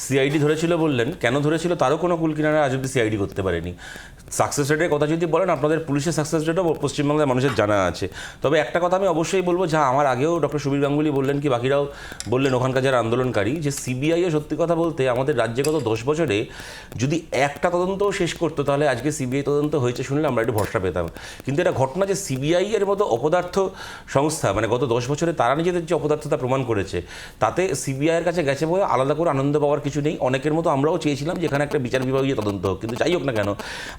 Speaker 15: সিআইডি ধরেছিল বললেন, কেন ধরেছিল তারও কোনো কুলকিনারা আজ অব্দি সিআইডি করতে পারেনি। সাকসেস রেটের কথা যদি বলেন, আপনাদের পুলিশের সাকসেস রেটও পশ্চিমবাংলার মানুষের জানা আছে। তবে একটা কথা আমি অবশ্যই বলবো, যা আমার আগেও ডক্টর সুবীর গাঙ্গুলি বললেন, কি বাকিরাও বললেন ওখানকার যারা আন্দোলনকারী, যে সিবিআইও সত্যি কথা বলতে আমাদের রাজ্যে গত 10 বছরে যদি একটা তদন্তও শেষ করতো, তাহলে আজকে সিবিআই তদন্ত হয়েছে শুনলে আমরা একটু ভরসা পেতাম। কিন্তু এটা ঘটনা যে সিবিআই এর মতো অপদার্থ সংস্থা, মানে গত 10 বছরে তারা নিজেদের যে অপদার্থতা প্রমাণ করেছে, তাতে সিবিআইয়ের কাছে গেছে বলে আলাদা করে আনন্দ পাওয়ার কিছু নেই। অনেকের মতো আমরাও চেয়েছিলাম যে এখানে একটা বিচার বিভাগীয় তদন্ত হোক, কিন্তু যাই হোক না কেন,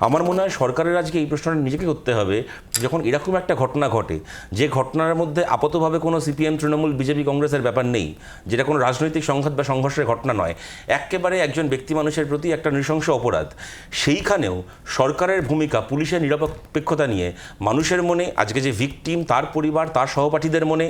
Speaker 15: আমার মনে হয় সরকারের আজকে এই প্রশ্নটা নিজেকে করতে হবে, যখন এরকম একটা ঘটনা ঘটে, যে ঘটনার মধ্যে আপাতভাবে কোনো সিপিএম, তৃণমূল, বিজেপি, কংগ্রেসের ব্যাপার নেই, যেটা কোনো রাজনৈতিক সংঘাত বা সংঘর্ষের ঘটনা নয়, একেবারে একজন ব্যক্তি মানুষের প্রতি একটা নৃশংস অপরাধ, সেইখানেও সরকারের ভূমিকা, পুলিশের নিরপেক্ষতা নিয়ে মানুষের মনে, আজকে যে ভিকটিম, তার পরিবার, তার সহপাঠীদের মনে,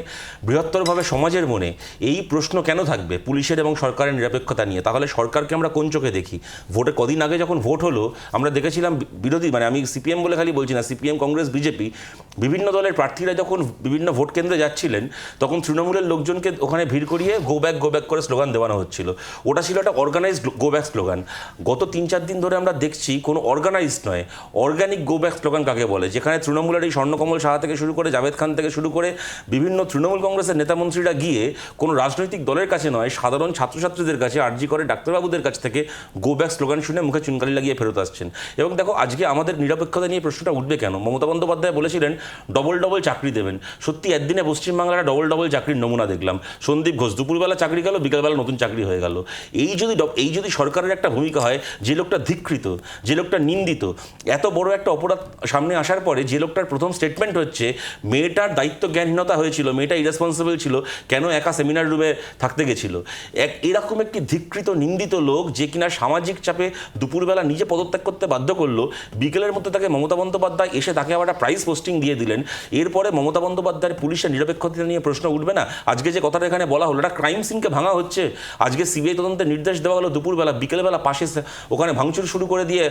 Speaker 15: বৃহত্তরভাবে সমাজের মনে এই প্রশ্ন কেন থাকবে পুলিশের এবং সরকারের নিরপেক্ষতা নিয়ে? তাহলে সরকারকে আমরা কোন চোখে দেখি? ভোটে কদিন আগে যখন ভোট হলো, আমরা দেখেছিলাম বিরোধী, মানে আমি সিপিএম বলে খালি বলছি না, সিপিএম, কংগ্রেস, বিজেপি, বিভিন্ন দলের প্রার্থীরা যখন বিভিন্ন ভোট কেন্দ্রে যাচ্ছিলেন, তখন তৃণমূলের লোকজনকে ওখানে ভিড় করিয়ে গো ব্যাক করে স্লোগান দেওয়ানো হচ্ছিল। ওটা ছিল একটা অর্গানাইজড গো ব্যাক স্লোগান। গত 3-4 দিন ধরে আমরা দেখছি কোনো অর্গানাইজড নয়, অর্গানিক গো ব্যাক স্লোগান কাকে বলে, যেখানে তৃণমূলের এই স্বর্ণকমল সাহা থেকে শুরু করে, জাভেদ খান থেকে শুরু করে বিভিন্ন তৃণমূল কংগ্রেসের নেতামন্ত্রীরা গিয়ে কোনো রাজনৈতিক দলের কাছে নয়, সাধারণ ছাত্রছাত্রীদের কাছে, আরজি করে ডাক্তারবাবুদের কাছ থেকে গো ব্যাক স্লোগান শুনে মুখে চুনকালি লাগিয়ে ফেরত আসছেন। এবং দেখো, আজকে আমাদের নিরপেক্ষতা নিয়ে প্রশ্নটা উঠবে কেন? মমতা বন্দ্যোপাধ্যায় বলেছিলেন ডবল চাকরি দেবেন। সত্যি একদিনে পশ্চিমবাংলার ডবল চাকরির নমুনা দেখলাম। সন্দীপ ঘোষ দুপুরবেলা চাকরি গেল, বিকালবেলা নতুন চাকরি হয়ে গেল। এই যদি সরকারের একটা ভূমিকা হয়, যে লোকটা ধিকৃত, যে লোকটা নিন্দিত, এত বড় একটা অপরাধ সামনে আসার পরে যে লোকটার প্রথম স্টেটমেন্ট হচ্ছে মেয়েটার দায়িত্ব জ্ঞানহীনতা হয়েছিল, মেয়েটা ইরেসপন্সিবল ছিল, কেন একা সেমিনার রুমে থাকতে গেছিল, এরকম একটি ধিকৃত, নিন্দিত লোক, যে কিনা সামাজিক চাপে দুপুরবেলা নিজে পদত্যাগ করতে বাধ্য করলো, বিকেলের মধ্যে তাকে মমতা বন্দ্যোপাধ্যায় এসে তাকে আবার একটা প্রাইজ পোস্টিং দিয়ে দিলেন। এরপরে মমতা বন্দ্যোপাধ্যায়ের পুলিশের নিরপেক্ষতা নিয়ে প্রশ্ন উঠবে না? আজকে যে কথাটা এখানে বলা হলো, এটা ক্রাইম সিনকে ভাঙা হচ্ছে। আজকে সিবিআই তদন্তের নির্দেশ দেওয়া হলো দুপুরবেলা, বিকেলবেলা পাশে ওখানে ভাঙচুর শুরু করে দিয়ে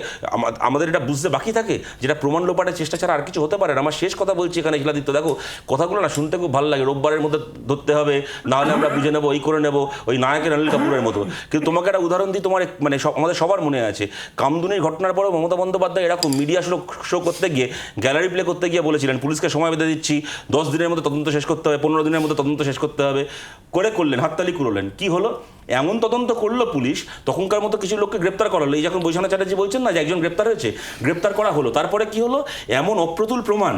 Speaker 15: আমাদের এটা বুঝতে বাকি থাকে, যেটা প্রমাণ লোপাটের চেষ্টা ছাড়া আর কিছু হতে পারে না। আমার শেষ কথা বলছি এখানে, শিলাদিত্য, দেখো কথাগুলো না শুনতে খুব ভালো লাগে, রোববারের মধ্যে ধরতে হবে, না হলে আমরা বুঝে নেবো, এই করে নেবো, ওই নায়কের অনিল কাপুরের মতো। কিন্তু তোমাকে একটা উদাহরণ দিই, তোমার মানে আমাদের সবার মনে আছে, কামদুনির ঘটনার পরেও মমতা বন্দ্যোপাধ্যায় এরকম মিডিয়া শো করতে গিয়ে, গ্যালারি প্লে করতে গিয়ে বলেছিলেন পুলিশকে সময় বেঁধে দিচ্ছি, 10 দিনের মধ্যে তদন্ত শেষ করতে হবে, 15 দিনের মধ্যে তদন্ত শেষ করতে হবে, করলেন, হাততালি করলেন। কি হলো? এমন তদন্ত করলো পুলিশ, তখনকার মতো কিছু লোককে গ্রেপ্তার করা হলো। এই যখন বৈশানা চ্যাটার্জি বলছেন না যে একজন গ্রেপ্তার হয়েছে, গ্রেপ্তার করা হলো। তারপরে কি হলো? এমন অপ্রতুল প্রমাণ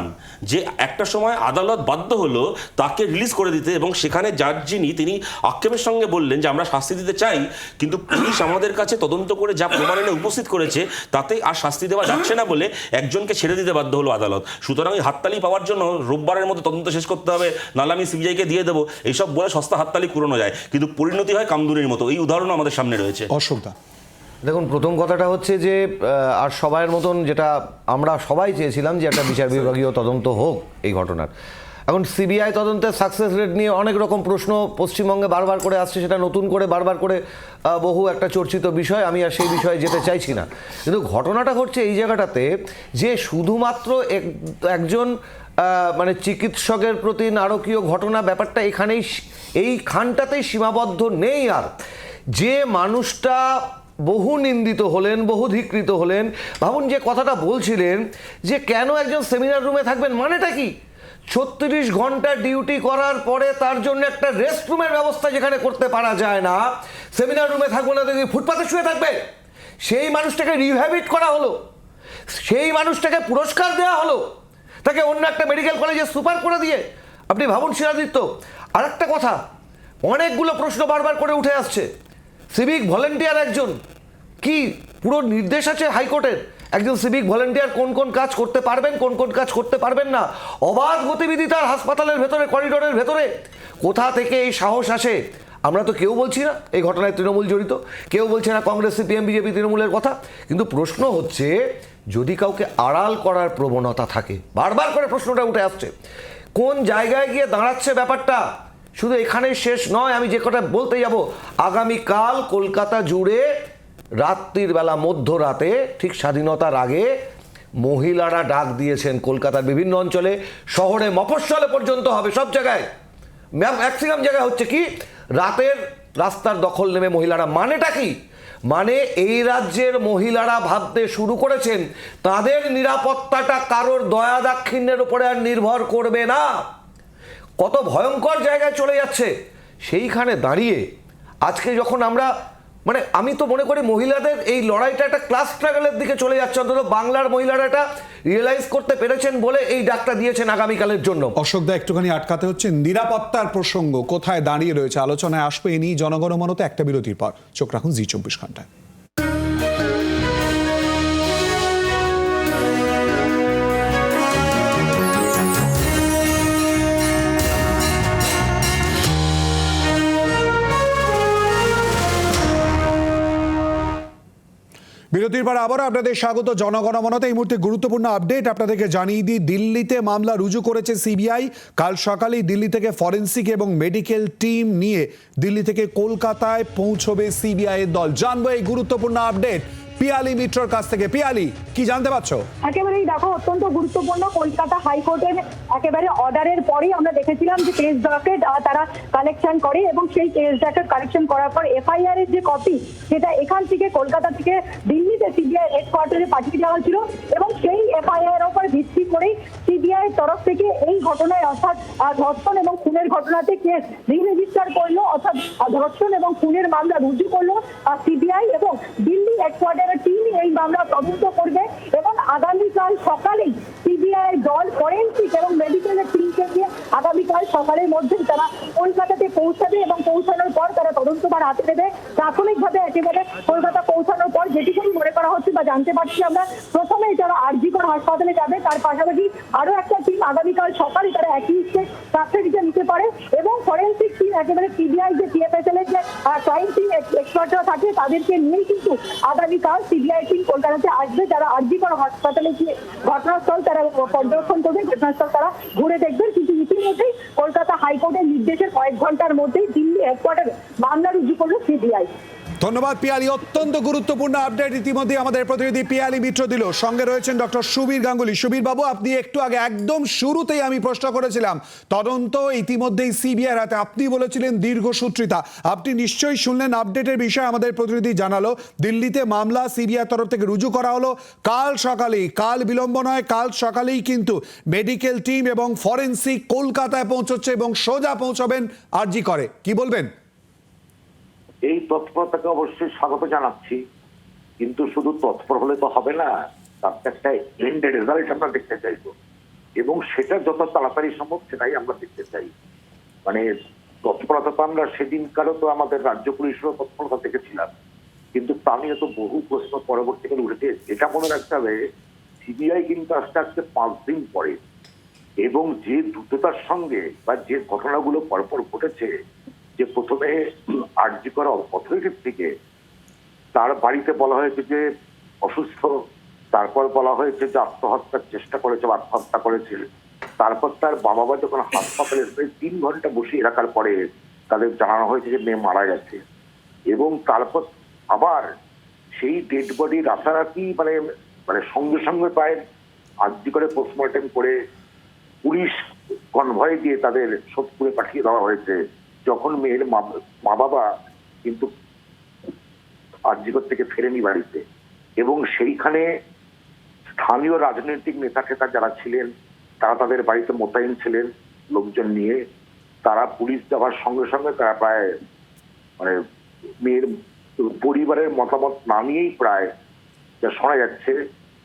Speaker 15: যে একটা সময় আদালত বাধ্য হলো তাকে রিলিজ করে দিতে, এবং সেখানে জাজ তিনি আক্ষেপের সঙ্গে বললেন যে আমরা শাস্তি দিতে চাই, কিন্তু পুলিশ আমাদের কাছে তদন্ত করে যা প্রমাণ এনে উপস্থিত করেছে তাতে আর শাস্তি দেওয়া যাচ্ছে না বলে একজনকে ছেড়ে দিতে বাধ্য হলো আদালত। সুতরাং এই হাততালি পাওয়ার জন্য রোববারের মধ্যে তদন্ত শেষ করতে হবে, নাহলে আমি সিবিআইকে দিয়ে দেবো, এইসব বলে সস্তা হাততালি কুড়ানো যায়, কিন্তু পরিণতি হয় কামদুনির মতো। এই উদাহরণ আমাদের সামনে রয়েছে।
Speaker 1: অশোকদা,
Speaker 8: দেখুন, প্রথম কথাটা হচ্ছে যে আর সবাইয়ের মতন যেটা আমরা সবাই চেয়েছিলাম যে একটা বিচার বিভাগীয় তদন্ত হোক এই ঘটনার। এখন সিবিআই তদন্তের সাকসেস রেট নিয়ে অনেক রকম প্রশ্ন পশ্চিমবঙ্গে বারবার করে আসছে, সেটা নতুন করে বারবার করে বহু একটা চর্চিত বিষয়, আমি আর সেই বিষয়ে যেতে চাইছি না। কিন্তু ঘটনাটা ঘটছে এই জায়গাটাতে যে শুধুমাত্র একজন মানে চিকিৎসকের প্রতি নারকীয় ঘটনা, ব্যাপারটা এখানেই এইখানটাতেই সীমাবদ্ধ নেই। আর যে মানুষটা বহু নিন্দিত হলেন, বহু ধিকৃত হলেন, ভাবুন যে কথাটা বলছিলেন যে কেন একজন সেমিনার রুমে থাকবেন, মানেটা কি? 36 ঘন্টা ডিউটি করার পরে তার জন্য একটা রেস্ট রুমের ব্যবস্থা যেখানে করতে পারা যায় না, সেমিনার রুমে থাকবো না, দেখি ফুটপাতে শুয়ে থাকবে। সেই মানুষটাকে রিহ্যাবিট করা হলো, সেই মানুষটাকে পুরস্কার দেওয়া হলো, তাকে অন্য একটা মেডিকেল কলেজে সুপার করে দিয়ে। আপনি ভাবুন শিলাদিত্য, আর একটা কথা, অনেকগুলো প্রশ্ন বারবার করে উঠে আসছে। সিভিক ভলেন্টিয়ার একজন, কি পুরো নির্দেশ আছে হাইকোর্টের একজন সিভিক ভলেন্টিয়ার কোন কোন কাজ করতে পারবেন, কোন কোন কাজ করতে পারবেন না? অবাধ গতিবিধি তার হাসপাতালের ভেতরে, করিডোরের ভেতরে। কোথা থেকে এই সাহস আসে? আমরা তো কেউ বলছি না এই ঘটনায় তৃণমূল জড়িত, কেউ বলছে না কংগ্রেস, সিপিএম, বিজেপি, তৃণমূলের কথা, কিন্তু প্রশ্ন হচ্ছে যদি কাউকে আড়াল করার প্রবণতা থাকে, বারবার করে প্রশ্নটা উঠে আসছে, কোন জায়গায় গিয়ে দাঁড়াচ্ছে ব্যাপারটা? শুধু এখানেই শেষ নয়, আমি যে কথা বলতে যাব, আগামীকাল কলকাতা জুড়ে রাত্রির বেলা, মধ্যরাতে, ঠিক স্বাধীনতার আগে মহিলারা ডাক দিয়েছেন কলকাতার বিভিন্ন অঞ্চলে, শহরে, মফস্বলে পর্যন্ত হবে, সব জায়গায়, ম্যাক্সিমাম জায়গায় হচ্ছে কি রাতের রাস্তার দখল নেবে মহিলারা। মানেটা কি? মানে এই রাজ্যের মহিলারা ভাবতে শুরু করেছেন তাদের নিরাপত্তাটা কারোর দয়া দাক্ষিণ্যের উপরে আর নির্ভর করবে না। কত ভয়ঙ্কর জায়গায় চলে যাচ্ছে। সেইখানে দাঁড়িয়ে আজকে যখন আমরা
Speaker 16: মানে আমি তো মনে করি মহিলাদের এই লড়াইটা একটা ক্লাস স্ট্রাগলের দিকে চলে যাচ্ছে, অন্তত বাংলার মহিলারা এটা রিয়েলাইজ করতে পেরেছেন বলে এই ডাকটা দিয়েছেন আগামীকালের জন্য।
Speaker 1: অশোকদা একটুখানি আটকাতে হচ্ছে, নিরাপত্তার প্রসঙ্গ কোথায় দাঁড়িয়ে রয়েছে আলোচনায় আসবে এ নিয়ে জনগণমনতে একটা বিরতির পর। চোখ রাখুন জি24 ঘন্টায়। বিরতির পর আবারও আপনাদের স্বাগত জনগণমনতে। এই মুহূর্তে গুরুত্বপূর্ণ আপডেট আপনাদেরকে জানিয়ে দিই, দিল্লিতে মামলা রুজু করেছে সিবিআই। কাল সকালেই দিল্লি থেকে ফরেন্সিক এবং মেডিকেল টিম নিয়ে দিল্লি থেকে কলকাতায় পৌঁছবে সিবিআই এর দল। জানবো এই গুরুত্বপূর্ণ আপডেট পিয়ালি মিত্রর কাছ থেকে। পিয়ালি, কি জানতে পারছো?
Speaker 17: একেবারেই দেখো, অত্যন্ত গুরুত্বপূর্ণ, কলকাতা হাইকোর্টের একেবারে অর্ডারের পরেই আমরা দেখেছিলাম যে কেস ডকেট তারা কালেকশন করে এবং সেই কেস ডকেট কালেকশন করার পর এফআইআর এর যে কপি সেটা এখান থেকে কলকাতা থেকে দিল্লিতে সিবিআই হেডকোয়ার্টারে পাঠিয়ে দেওয়া হয়েছিল এবং সেই এফআইআর এর উপর ভিত্তি করেই সিবিআই তরফ থেকে এই ঘটনায় অর্থাৎ ধর্ষণ এবং খুনের ঘটনাতে কেস রেজিস্টার করলো, অর্থাৎ ধর্ষণ এবং খুনের মামলা রুজু করলো সিবিআই এবং দিল্লি হেডকোয়ার্টার টিম এই মামলা তদন্ত করবে এবং আগামীকাল সকালেই সিবিআই দল ফরেন্সিক এবং মেডিকেলের টিমকে নিয়ে আগামীকাল সকালের মধ্যেই তারা কলকাতাতে পৌঁছাবে এবং পৌঁছানোর পর তারা তদন্তভার হাতে নেবে। প্রাথমিকভাবে একেবারে কলকাতা পৌঁছানোর পর যেটুকুনি মনে করা হচ্ছে বা জানতে পারছি আমরা, প্রথমেই তারা আরজিকর হাসপাতালে যাবে, তার পাশাপাশি আরো একটা টিম আগামীকাল সকালে তারা অ্যাকিউজকে কাস্টাডিতে নিতে পারে এবং ফরেন্সিক টিম একেবারে সিবিআই যে টিএফএসএল এর যে ক্রাইম টিম এক্সপার্টরা থাকে তাদেরকে নিয়েই কিন্তু আগামীকাল সিবিআই টিম কলকাতাতে আসবে। যারা আরজিকর হাসপাতালে গিয়ে ঘটনাস্থল তারা পর্যবেক্ষণ করবে, ঘটনাস্থল তারা ঘুরে দেখবেন। কিন্তু ইতিমধ্যেই কলকাতা হাইকোর্টের নির্দেশের কয়েক ঘন্টার মধ্যেই দিল্লি হেডকোয়ার্টারে মামলা রুজু করল সিবিআই।
Speaker 1: ধন্যবাদ পিয়ালি, অত্যন্ত গুরুত্বপূর্ণ আপডেট ইতিমধ্যে আমাদের প্রতিনিধি পিয়ালি মিত্র দিল। সঙ্গে রয়েছেন ডক্টর সুবীর গাঙ্গুলি। সুবীর বাবু, আপনি একটু আগে একদম শুরুতেই আমি প্রশ্ন করেছিলাম, তদন্ত ইতিমধ্যেই সিবিআই হাতে, আপনি বলেছিলেন দীর্ঘসূত্রিতা। আপনি নিশ্চয়ই শুনলেন আপডেটের বিষয়ে আমাদের প্রতিনিধি জানালো দিল্লিতে মামলা সিবিআই তরফ থেকে রুজু করা হলো কাল সকালেই, কাল বিলম্ব নয়, কাল সকালেই কিন্তু মেডিকেল টিম এবং ফরেন্সিক কলকাতায় পৌঁছচ্ছে এবং সোজা পৌঁছবেন আরজি করে। কি বলবেন?
Speaker 4: এই তৎপরতাকে অবশ্যই স্বাগত জানাচ্ছি, কিন্তু শুধু তৎপর হলে তো হবে না, তার একটা এন্ড রেজাল্ট আমরা দেখতে চাইবো এবং সেটা যত তাড়াতাড়ি সম্ভব সেটাই আমরা দেখতে চাই। মানে তৎপরতা তো আমরা সেদিনকারও তো আমাদের রাজ্য পুলিশেরও তৎপরতা দেখেছিলাম, কিন্তু তা নিয়ে তো বহু প্রশ্ন পরবর্তীকালে উঠেছে। এটা মনে রাখতে হবে, সিবিআই কিন্তু আস্তে আস্তে 5 দিন পরে এবং যে দ্রুততার সঙ্গে বা যে ঘটনাগুলো পরপর ঘটেছে, যে প্রথমে আরজি করা অথরিটির থেকে তার বাড়িতে বলা হয়েছে যে অসুস্থ, তারপর বলা হয়েছে যে আত্মহত্যার চেষ্টা করেছে বা আত্মহত্যা করেছে, তারপর তার বাবা মা যখন হাসপাতালে 3 ঘন্টা বসিয়ে রাখার পরে তাদের জানানো হয়েছে যে মেয়ে মারা গেছে এবং তারপর আবার সেই ডেড বডি রাতারাতি মানে সঙ্গে সঙ্গে প্রায় আরজি করে পোস্টমর্টেম করে পুলিশ কনভয় দিয়ে তাদের সোদপুরে পাঠিয়ে দেওয়া হয়েছে, যখন মেয়ের মা বাবা কিন্তু আরজিকর থেকে ফেরেনি বাড়িতে। এবং সেইখানে স্থানীয় রাজনৈতিক নেতা টেতা যারা ছিলেন তারা তাদের বাড়িতে মোতায়েন ছিলেন লোকজন নিয়ে। তারা পুলিশ যাওয়ার সঙ্গে সঙ্গে তারা প্রায় মানে মেয়ের পরিবারের মতামত না নিয়েই প্রায় যা শোনা যাচ্ছে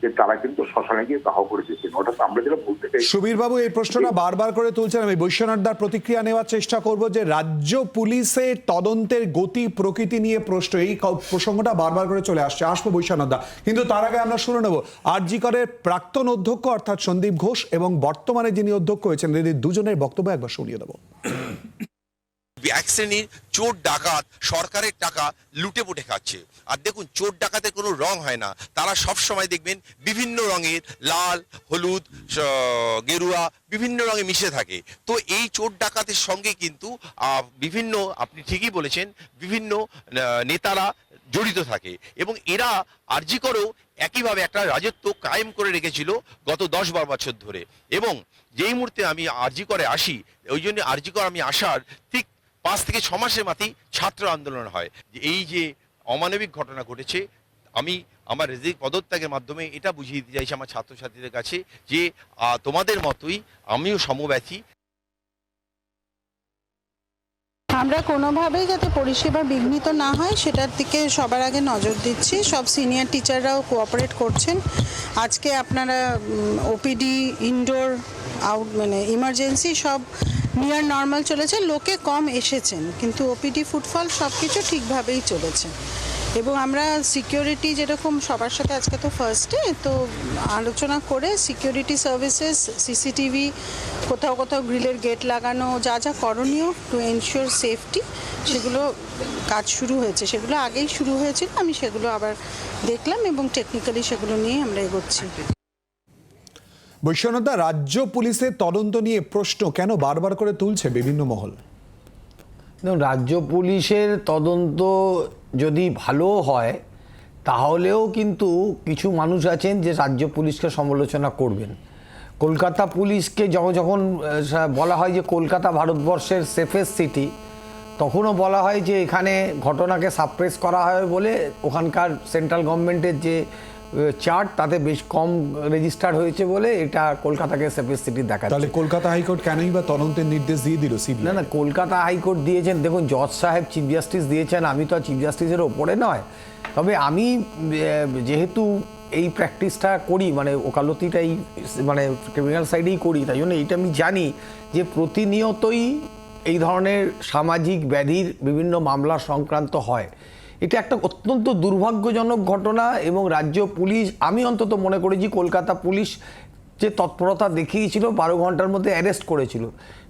Speaker 4: যে তারা কিন্তু শ্মশানে গিয়ে দাহ করে দিয়েছেন। ওটা আমরা যেটা বলতে চাই,
Speaker 1: সুবীর বাবু এই প্রশ্নটা বারবার করে তুলছেন, আমি বৈশ্বনাথদার প্রতিক্রিয়া নেওয়ার চেষ্টা করব যে রাজ্য পুলিশের তদন্তের গতি প্রকৃতি নিয়ে প্রশ্ন, এই প্রসঙ্গটা বারবার করে চলে আসছে, আসবো বৈশ্বনাথদা, কিন্তু তার আগে আমরা শুনে নেব আরজি করের প্রাক্তন অধ্যক্ষ অর্থাৎ সন্দীপ ঘোষ এবং বর্তমানে যিনি অধ্যক্ষ হয়েছেন এদের দুজনের বক্তব্য একবার শুনিয়ে দেবো।
Speaker 18: এক শ্রেণীর চোর ডাকাত সরকারের টাকা লুটে পুটে খাচ্ছে। আর দেখুন, চোর ডাকাতের কোনো রং হয় না, তারা সব সময় দেখবেন বিভিন্ন রঙের, লাল, হলুদ, গেরুয়া, বিভিন্ন রঙে মিশে থাকে। তো এই চোর ডাকাতের সঙ্গে কিন্তু বিভিন্ন, আপনি ঠিকই বলেছেন, বিভিন্ন নেতারা জড়িত থাকে এবং এরা আরজি করেও একইভাবে একটা রাজত্ব কায়েম করে রেখেছিল গত 10-12 বছর ধরে। এবং যেই মুহূর্তে আমি আরজি করে আসি, ওই জন্য আরজি করে আমি আসার ঠিক 5 থেকে 6 মাসের মাথায় ছাত্র আন্দোলন হয়। এই যে অমানবিক ঘটনা ঘটেছে, আমি আমার রেজিক পদত্যাগের মাধ্যমে এটা বুঝিয়ে দিতে চাইছি আমার ছাত্রছাত্রীদের কাছে যে তোমাদের মতোই আমিও সমব্যথী।
Speaker 19: আমরা কোনোভাবেই যাতে পরিষেবা বিঘ্নিত না হয় সেটার দিকে সবার আগে নজর দিচ্ছি। সব সিনিয়র টিচাররাও কোঅপারেট করছেন। আজকে আপনারা ওপিডি, ইনডোর, আউট মানে ইমার্জেন্সি সব নিয়ার নর্মাল চলেছে, লোকে কম এসেছেন কিন্তু ওপিডি ফুটফল সব কিছু ঠিকভাবেই চলেছে। এবং আমরা সিকিউরিটি যেরকম সবার সাথে আজকে তো ফার্স্টে তো আলোচনা করে সিকিউরিটি সার্ভিসেস, সিসিটিভি, কোথাও কোথাও গ্রিলের গেট লাগানো, যা যা করণীয় টু এনশিওর সেফটি, সেগুলো কাজ শুরু হয়েছে। সেগুলো আগেই শুরু হয়েছিল, আমি সেগুলো আবার দেখলাম এবং টেকনিক্যালি সেগুলো নিয়ে আমরা এগোচ্ছি।
Speaker 1: বৈশ্বনাথদা, রাজ্য পুলিশের তদন্ত নিয়ে প্রশ্ন কেন বারবার করে তুলছে বিভিন্ন মহল?
Speaker 8: রাজ্য পুলিশের তদন্ত যদি ভালো হয় তাহলেও কিন্তু কিছু মানুষ আছেন যে রাজ্য পুলিশকে সমালোচনা করবেন। কলকাতা পুলিশকে যখন বলা হয় যে কলকাতা ভারতবর্ষের সেফেস্ট সিটি, তখনও বলা হয় যে এখানে ঘটনাকে সাপ্রেস করা হয় বলে ওখানকার সেন্ট্রাল গভর্নমেন্টের যে চার্ট তাতে বেশ কম রেজিস্টার হয়েছে বলে এটা কলকাতাকে সেফেস্ট সিটি দেখাচ্ছে।
Speaker 1: তাহলে কলকাতা হাইকোর্ট কেনই বা তদন্তের নির্দেশ দিয়ে দিল সিবিআই?
Speaker 8: না, কলকাতা হাইকোর্ট দিয়েছেন, দেখুন জজ সাহেব চিফ জাস্টিস দিয়েছেন, আমি তো আর চিফ জাস্টিসের ওপরে নয়। তবে আমি যেহেতু এই প্র্যাকটিসটা করি, মানে ওকালতিটাই মানে ক্রিমিনাল সাইডেই করি, তাই জন্য এইটা আমি জানি যে প্রতিনিয়তই এই ধরনের সামাজিক ব্যাধির বিভিন্ন মামলা সংক্রান্ত হয়। এটা একটা অত্যন্ত দুর্ভাগ্যজনক ঘটনা এবং রাজ্য পুলিশ, আমি অন্তত মনে করেছি কলকাতা পুলিশ যে তৎপরতা দেখিয়েছিল 12 ঘন্টার মধ্যে অ্যারেস্ট করেছিল,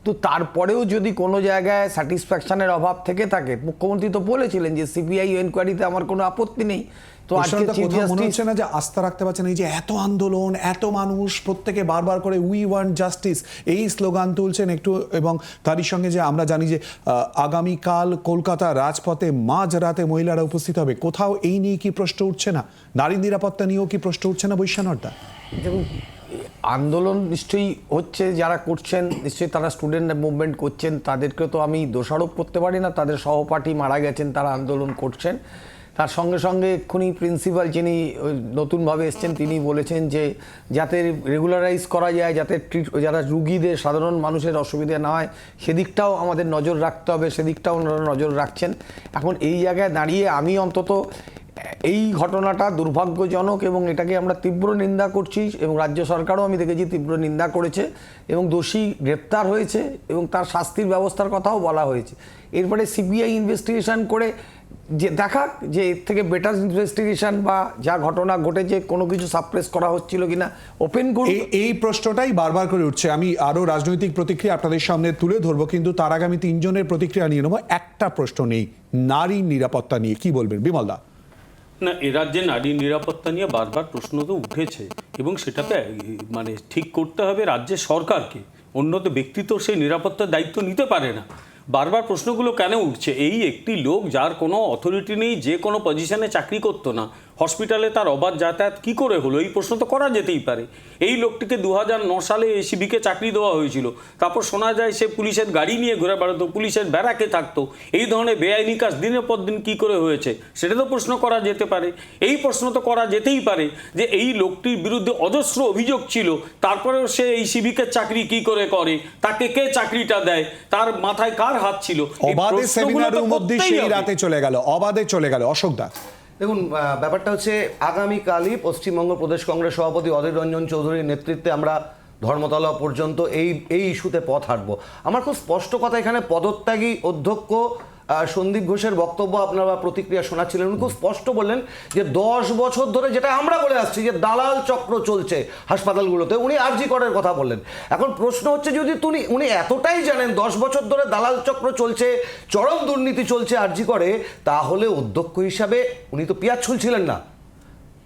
Speaker 8: তো তারপরেও যদি কোনো জায়গায় স্যাটিসফ্যাকশনের অভাব থেকে থাকে, মুখ্যমন্ত্রী তো বলেছিলেন যে সিবিআই এনকোয়ারিতে আমার কোনো আপত্তি নেই। তো আজকে চিফ জাস্টিস
Speaker 1: হচ্ছে না যে আস্থা রাখতে পারছেন, এই যে এত আন্দোলন, এত মানুষ, প্রত্যেকে বারবার করে উই ওয়ান্ট জাস্টিস এই স্লোগান তুলছেন একটু, এবং তারই সঙ্গে যে আমরা জানি যে আগামীকাল কলকাতা রাজপথে মাঝরাতে মহিলারা উপস্থিত হবে, কোথাও এই নিয়ে কি প্রশ্ন উঠছে না? নারী নিরাপত্তা নিয়েও কি প্রশ্ন উঠছে না বৈশ্বনাথদা?
Speaker 8: দেখুন, আন্দোলন নিশ্চয়ই হচ্ছে, যারা করছেন নিশ্চয়ই তারা স্টুডেন্ট মুভমেন্ট করছেন, তাদেরকে তো আমি দোষারোপ করতে পারি না, তাদের সহপাঠী মারা গেছেন, তারা আন্দোলন করছেন। তার সঙ্গে সঙ্গে এক্ষুনি প্রিন্সিপাল যিনি নতুনভাবে এসছেন তিনি বলেছেন যে যাতে রেগুলারাইজ করা যায়, যাতে যারা রুগীদের, সাধারণ মানুষের অসুবিধা না হয় সেদিকটাও আমাদের নজর রাখতে হবে, সেদিকটাও ওনারা নজর রাখছেন। এখন এই জায়গায় দাঁড়িয়ে আমি অন্তত এই ঘটনাটা দুর্ভাগ্যজনক এবং এটাকে আমরা তীব্র নিন্দা করছি এবং রাজ্য সরকারও আমি দেখেছি তীব্র নিন্দা করেছে এবং দোষী গ্রেপ্তার হয়েছে এবং তার শাস্তির ব্যবস্থার কথাও বলা হয়েছে। এরপরে সিবিআই ইনভেস্টিগেশন করে যে দেখাক যে এর থেকে বেটার ইনভেস্টিগেশন বা যা ঘটনা ঘটেছে কোনো কিছু সাপ্রেস করা হচ্ছিল কিনা ওপেন করুন।
Speaker 1: এই প্রশ্নটাই বারবার করে উঠছে। আমি আরো রাজনৈতিক প্রতিক্রিয়া আপনাদের সামনে তুলে ধরবো, কিন্তু তার আগে আমি 3 জনের প্রতিক্রিয়া নিয়ে নেবো। একটা প্রশ্ন নেই, নারী নিরাপত্তা নিয়ে কি বলবেন বিমলদা?
Speaker 6: না, এ রাজ্যে নারী নিরাপত্তা নিয়ে বারবার প্রশ্ন তো উঠেছে এবং সেটাতে মানে ঠিক করতে হবে রাজ্যের সরকারকে, অন্য তো ব্যক্তি তো সেই নিরাপত্তার দায়িত্ব নিতে পারে না। বারবার প্রশ্নগুলো কেন উঠছে? এই একটি লোক যার কোনো অথরিটি নেই, যে কোনো পজিশনে চাকরি করতো না, হসপিটালে তার অবাধ যাতায়াত কী করে হলো? এই প্রশ্ন তো করা যেতেই পারে। এই লোকটিকে 2009 সালে এসিবিকে চাকরি দেওয়া হয়েছিল, তারপর শোনা যায় সে পুলিশের গাড়ি নিয়ে ঘুরে বেড়াতো, পুলিশের ব্যারাকে থাকতো। এই ধরনের বেআইনি কাজ দিনের পর দিন কী করে হয়েছে সেটা তো প্রশ্ন করা যেতে পারে। এই প্রশ্ন তো করা যেতেই পারে যে এই লোকটির বিরুদ্ধে অজস্র অভিযোগ ছিল, তারপরেও সে এই সিভিকের চাকরি কি করে করে, তাকে কে চাকরিটা দেয়, তার মাথায় কার হাত ছিল?
Speaker 1: অবাধে সেমিনারের মধ্যে সেই রাতে চলে গেল, অবাধে চলে গেল। অশোকদা,
Speaker 16: দেখুন, ব্যাপারটা হচ্ছে আগামীকালই পশ্চিমবঙ্গ প্রদেশ কংগ্রেস সভাপতি অধীর রঞ্জন চৌধুরীর নেতৃত্বে আমরা ধর্মতলা পর্যন্ত এই ইস্যুতে পথ হাঁটব। আমার খুব স্পষ্ট কথা, এখানে পদত্যাগী অধ্যক্ষ সন্দীপ ঘোষের বক্তব্য আপনারা প্রতিক্রিয়া শোনাচ্ছিলেন, উনি খুব স্পষ্ট বললেন যে 10 বছর ধরে যেটা আমরা বলে আসছি যে দালাল চক্র চলছে হাসপাতালগুলোতে, উনি আরজি করের কথা বললেন। এখন প্রশ্ন হচ্ছে যদি উনি এতটাই জানেন 10 বছর ধরে দালাল চক্র চলছে, চরম দুর্নীতি চলছে আরজি করে, তাহলে অধ্যক্ষ হিসাবে উনি তো পেঁয়াজ ছুলছিলেন না।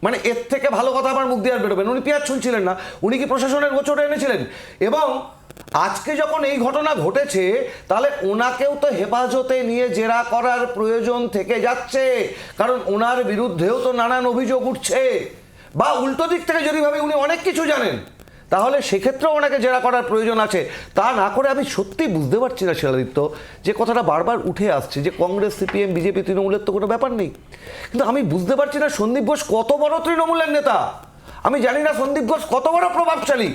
Speaker 16: মানে এর থেকে ভালো কথা আমার মুখ দিয়ে আর বেরোবেন, উনি পেঁয়াজ ছুলছিলেন না, উনি কি প্রশাসনের গোচরে এনেছিলেন? এবং আজকে যখন এই ঘটনা ঘটেছে তাহলে ওনাকেও তো হেফাজতে নিয়ে জেরা করার প্রয়োজন থেকে যাচ্ছে, কারণ ওনার বিরুদ্ধেও তো নানান অভিযোগ উঠছে। বা উল্টো দিক থেকে যদি ভাবি উনি অনেক কিছু জানেন, তাহলে সেক্ষেত্রেও ওনাকে জেরা করার প্রয়োজন আছে। তা না করে আমি সত্যি বুঝতে পারছি না শিলাদিত্য, যে কথাটা বারবার উঠে আসছে যে কংগ্রেস, সিপিএম, বিজেপি, তৃণমূলের তো কোনো ব্যাপার নেই, কিন্তু আমি বুঝতে পারছি না সন্দীপ ঘোষ কত বড় তৃণমূলের নেতা। আমি জানি না সন্দীপ ঘোষ কত বড় প্রভাবশালী,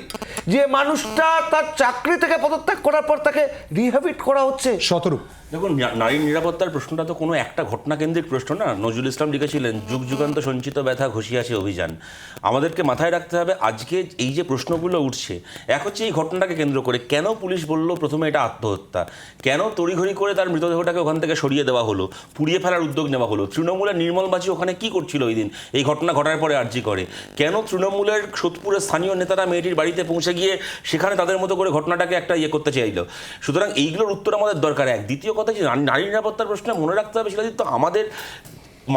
Speaker 16: যে মানুষটা তার চাকরি থেকে পদত্যাগ করার পর তাকে রিহ্যাবিট করা হচ্ছে।
Speaker 1: শতরূপ,
Speaker 15: দেখুন, নারী নিরাপত্তার প্রশ্নটা তো কোনো একটা ঘটনা কেন্দ্রিক প্রশ্ন না। নজরুল ইসলাম লিখেছিলেন, যুগ যুগান্ত সঞ্চিত ব্যথা ঘষিয়াছে অভিযান। আমাদেরকে মাথায় রাখতে হবে আজকে এই যে প্রশ্নগুলো উঠছে, এক হচ্ছে এই ঘটনাটাকে কেন্দ্র করে কেন পুলিশ বলল প্রথমে এটা আত্মহত্যা, কেন তড়িঘড়ি করে তার মৃতদেহটাকে ওখান থেকে সরিয়ে দেওয়া হলো, পুড়িয়ে ফেলার উদ্যোগ নেওয়া হলো, তৃণমূলের নির্মল বাজি ওখানে কি করছিল ওই দিন এই ঘটনা ঘটার পরে আরজি করে, কেন তৃণমূলের সোদপুরের স্থানীয় নেতারা মেয়েটির বাড়িতে পৌঁছে গিয়ে সেখানে তাদের মতো করে ঘটনাটাকে একটা করতে চাইল। সুতরাং এইগুলোর উত্তর আমাদের দরকার। এক, দ্বিতীয় কথা যে নারী নিরাপত্তার প্রশ্নে মনে রাখতে হবে শিলাজিৎ, তো আমাদের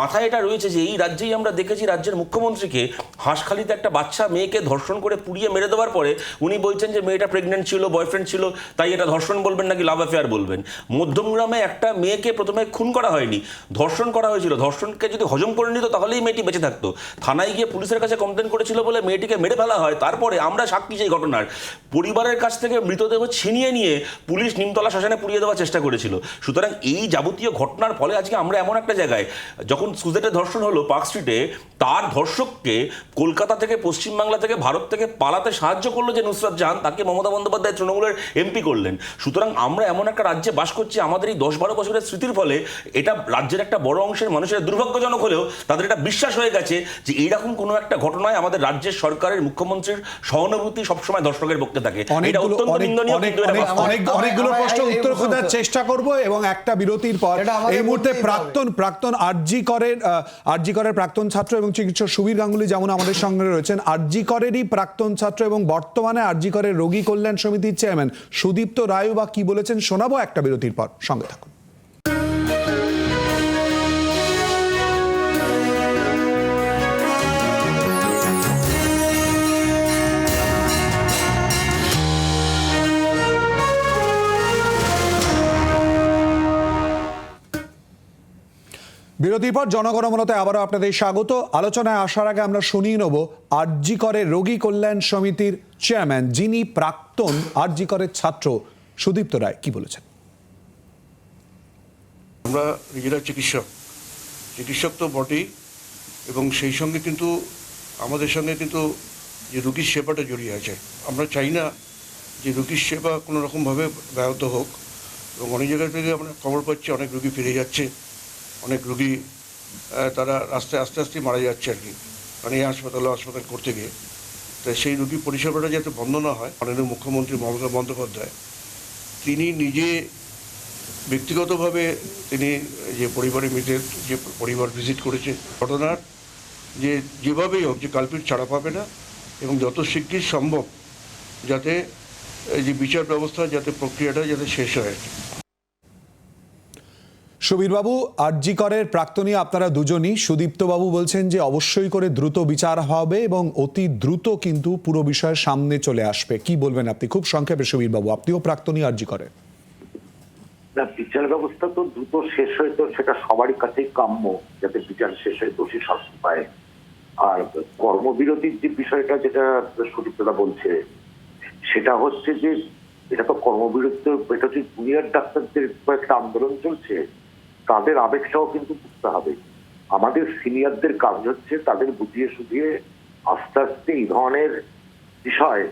Speaker 15: মাথায় এটা রয়েছে যে এই রাজ্যেই আমরা দেখেছি রাজ্যের মুখ্যমন্ত্রীকে হাঁসখালিতে একটা বাচ্চা মেয়েকে ধর্ষণ করে পুড়িয়ে মেরে দেওয়ার পরে উনি বলছেন যে মেয়েটা প্রেগনেন্ট ছিল, বয়ফ্রেন্ড ছিল, তাই এটা ধর্ষণ বলবেন নাকি লাভ অ্যাফেয়ার বলবেন। মধ্যমগ্রামে একটা মেয়েকে প্রথমে খুন করা হয়নি, ধর্ষণ করা হয়েছিল। ধর্ষণকে যদি হজম করে নিত তাহলেই মেয়েটি বেঁচে থাকতো। থানায় গিয়ে পুলিশের কাছে কমপ্লেন করেছিল বলে মেয়েটিকে মেরে ফেলা হয়। তারপরে আমরা সাক্ষী সেই ঘটনার, পরিবারের কাছ থেকে মৃতদেহ ছিনিয়ে নিয়ে পুলিশ নিমতলা শ্মশানে পুড়িয়ে দেওয়ার চেষ্টা করেছিল। সুতরাং এই যাবতীয় ঘটনার ফলে আজকে আমরা এমন একটা জায়গায়, যখন সুজেটে ধর্ষণ হলো পার্ক স্ট্রিটে, তার ধর্ষককে কলকাতা থেকে, পশ্চিমবাংলা থেকে, ভারত থেকে পালাতে সাহায্য করলো যে নুসরাত জাহান, তাকে মমতা বন্দ্যোপাধ্যায় তৃণমূলের এমপি করলেন। সুতরাং আমরা এমন একটা রাজ্যে বাস করছি, আমাদের এই 10-12 বছরের স্মৃতির ফলে এটা রাজ্যের একটা বড় অংশের মানুষের দুর্ভাগ্যজনক হলেও তাদের এটা বিশ্বাস হয়ে গেছে যে এইরকম কোনো একটা ঘটনায় আমাদের রাজ্যের সরকারের মুখ্যমন্ত্রীর সহানুভূতি সবসময় দর্শকের পক্ষে থাকে। এটা অত্যন্ত নিন্দনীয়।
Speaker 1: অনেকগুলো প্রশ্ন উত্তর খোঁজার চেষ্টা করব এবং একটা বিরতির পর এই মুহূর্তে প্রাক্তন আরজি করের প্রাক্তন ছাত্র এবং চিকিৎসক সুবীর গাঙ্গুলি যেমন আমাদের সঙ্গে রয়েছেন, আরজি করেরই প্রাক্তন ছাত্র এবং বর্তমানে আরজি করের রোগী কল্যাণ সমিতির চেয়ারম্যান সুদীপ্ত রায় বা কি বলেছেন শোনাবো একটা বিরতির পর। সঙ্গে থাকুন। বিরতির পর জনগণমনতে আবারও আপনাদের স্বাগত। আলোচনায় আসার আগে আমরা শুনিয়ে নেব আরজি করের রোগী কল্যাণ সমিতির চেয়ারম্যান, যিনি প্রাক্তন আরজি করের ছাত্র, সুদীপ্ত রায় কি বলেছেন।
Speaker 20: আমরা নিজেরা চিকিৎসক তো বটেই, এবং সেই সঙ্গে কিন্তু আমাদের সঙ্গে কিন্তু যে রোগীর সেবাটা জড়িয়ে আছে। আমরা চাই না যে রোগীর সেবা কোনো রকমভাবে ব্যাহত হোক, এবং অনেক জায়গা থেকে আমরা খবর পাচ্ছি অনেক রোগী ফিরে যাচ্ছে, অনেক রোগী তারা রাস্তায় আস্তে আস্তে মারা যাচ্ছে আর কি, মানে এই হাসপাতাল করতে গিয়ে। তাই সেই রোগী পরিষেবাটা যাতে বন্ধ না হয়, মাননীয় মুখ্যমন্ত্রী মমতা বন্দ্যোপাধ্যায় তিনি নিজে ব্যক্তিগতভাবে তিনি যে পরিবারের মৃতের যে পরিবার ভিজিট করেছে, ঘটনার যেভাবেই হোক যে কালপিট ছাড়া পাবে না, এবং যত শিগগির সম্ভব যাতে এই যে বিচার ব্যবস্থা যাতে প্রক্রিয়াটা যাতে শেষ হয়।
Speaker 1: সুবীরবাবু, আরজি করের প্রাক্তনী আপনারা দুজনই, সুদীপ্তবাবু বলছেন যে অবশ্যই করে দ্রুত বিচার হবে এবং অতি দ্রুত কিন্তু পুরো বিষয়ের সামনে চলে আসবে। কি বলবেন আপনি খুব সংক্ষেপে সুবীরবাবু, আপনিও প্রাক্তনী আরজি করেন।
Speaker 4: না, বিচার ব্যবস্থা তো দ্রুত শেষ হয়ে, তো সেটা সবারই কাছেই কাম্য, যাতে বিচার শেষ হয়ে দোষী শাস্তি পায়। আর কর্মবিরতির যে বিষয়টা যেটা সুদীপ্তদা বলছে, সেটা হচ্ছে যে এটা তো কর্মবিরতি, এটা হচ্ছে জুনিয়র ডাক্তারদের একটা আন্দোলন চলছে, তাদের আবেগটাও কিন্তু বুঝতে হবে। আমাদের সিনিয়রদের কাজ হচ্ছে তাদের বুঝিয়ে সুঝিয়ে আস্তে আস্তে এই ধরনের বিষয়,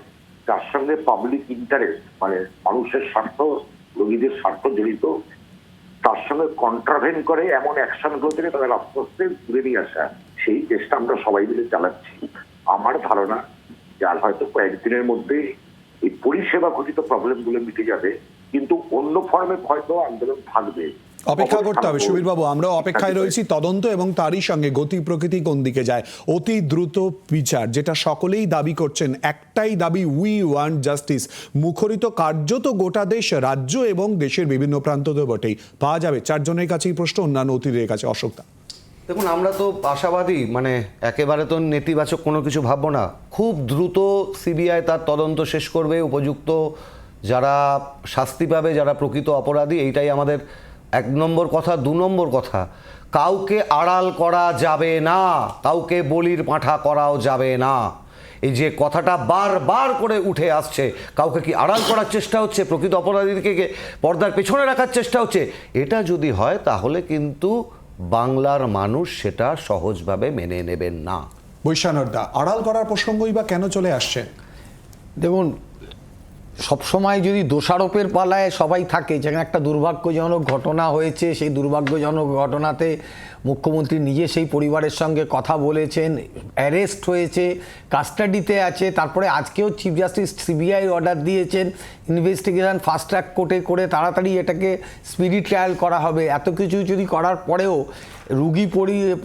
Speaker 4: যার সঙ্গে পাবলিক ইন্টারেস্ট মানে মানুষের স্বার্থ, রোগীদের স্বার্থ জড়িত, তার সঙ্গে কন্ট্রাভেন করে এমন অ্যাকশনগুলো থেকে তাদের আস্তে আস্তে দূরে নিয়ে আসা, সেই চেষ্টা আমরা সবাই মিলে চালাচ্ছি। আমার ধারণা যার হয়তো কয়েকদিনের মধ্যে এই পরিষেবা ঘটিত প্রবলেমগুলো মিটে যাবে, কিন্তু অন্য ফর্মে হয়তো আন্দোলন থাকবে।
Speaker 1: অপেক্ষা করতে হবে সুবীরবাবু, আমরাও অপেক্ষায় রয়েছি তদন্ত এবং তারই সঙ্গে গতি প্রকৃতি কোন দিকে যায়। অতি দ্রুত বিচার, যেটা সকলেই দাবি করছেন, একটাই দাবি, উই ওয়ান্ট জাস্টিস, মুখরিত কার্যত গোটা দেশ, রাজ্য এবং দেশের বিভিন্ন প্রান্ততে বটেই। পাওয়া যাবে চারজনের কাছেই প্রশ্ন, অন্যান্য অতিথিদের কাছে। অশোকদা,
Speaker 16: দেখুন, আমরা তো আশাবাদী, মানে একেবারে তো নেতিবাচক কোনো কিছু ভাববো না। খুব দ্রুত সিবিআই তার তদন্ত শেষ করবে, উপযুক্ত যারা শাস্তি পাবে, যারা প্রকৃত অপরাধী, এইটাই আমাদের 1 নম্বর কথা। 2 নম্বর কথা, কাউকে আড়াল করা যাবে না, কাউকে বলির পাঁঠা করাও যাবে না। এই যে কথাটা বারবার করে উঠে আসছে, কাউকে কি আড়াল করার চেষ্টা হচ্ছে, প্রকৃত অপরাধীকে পর্দার পেছনে রাখার চেষ্টা হচ্ছে, এটা যদি হয় তাহলে কিন্তু বাংলার মানুষ সেটা সহজভাবে মেনে নেবেন না।
Speaker 1: বৈশানরদা, আড়াল করার প্রসঙ্গই বা কেন চলে আসছে?
Speaker 8: দেখুন, সবসময় যদি দোষারোপের পালায় সবাই থাকে, যেখানে একটা দুর্ভাগ্যজনক ঘটনা হয়েছে, সেই দুর্ভাগ্যজনক ঘটনাতে মুখ্যমন্ত্রী নিজে সেই পরিবারের সঙ্গে কথা বলেছেন, অ্যারেস্ট হয়েছে, কাস্টাডিতে আছে, তারপরে আজকেও চিফ জাস্টিস সিবিআই অর্ডার দিয়েছেন ইনভেস্টিগেশন ফাস্ট ট্র্যাক কোর্টে করে তাড়াতাড়ি এটাকে স্পিডি ট্রায়াল করা হবে। এত কিছু যদি করার পরেও রুগী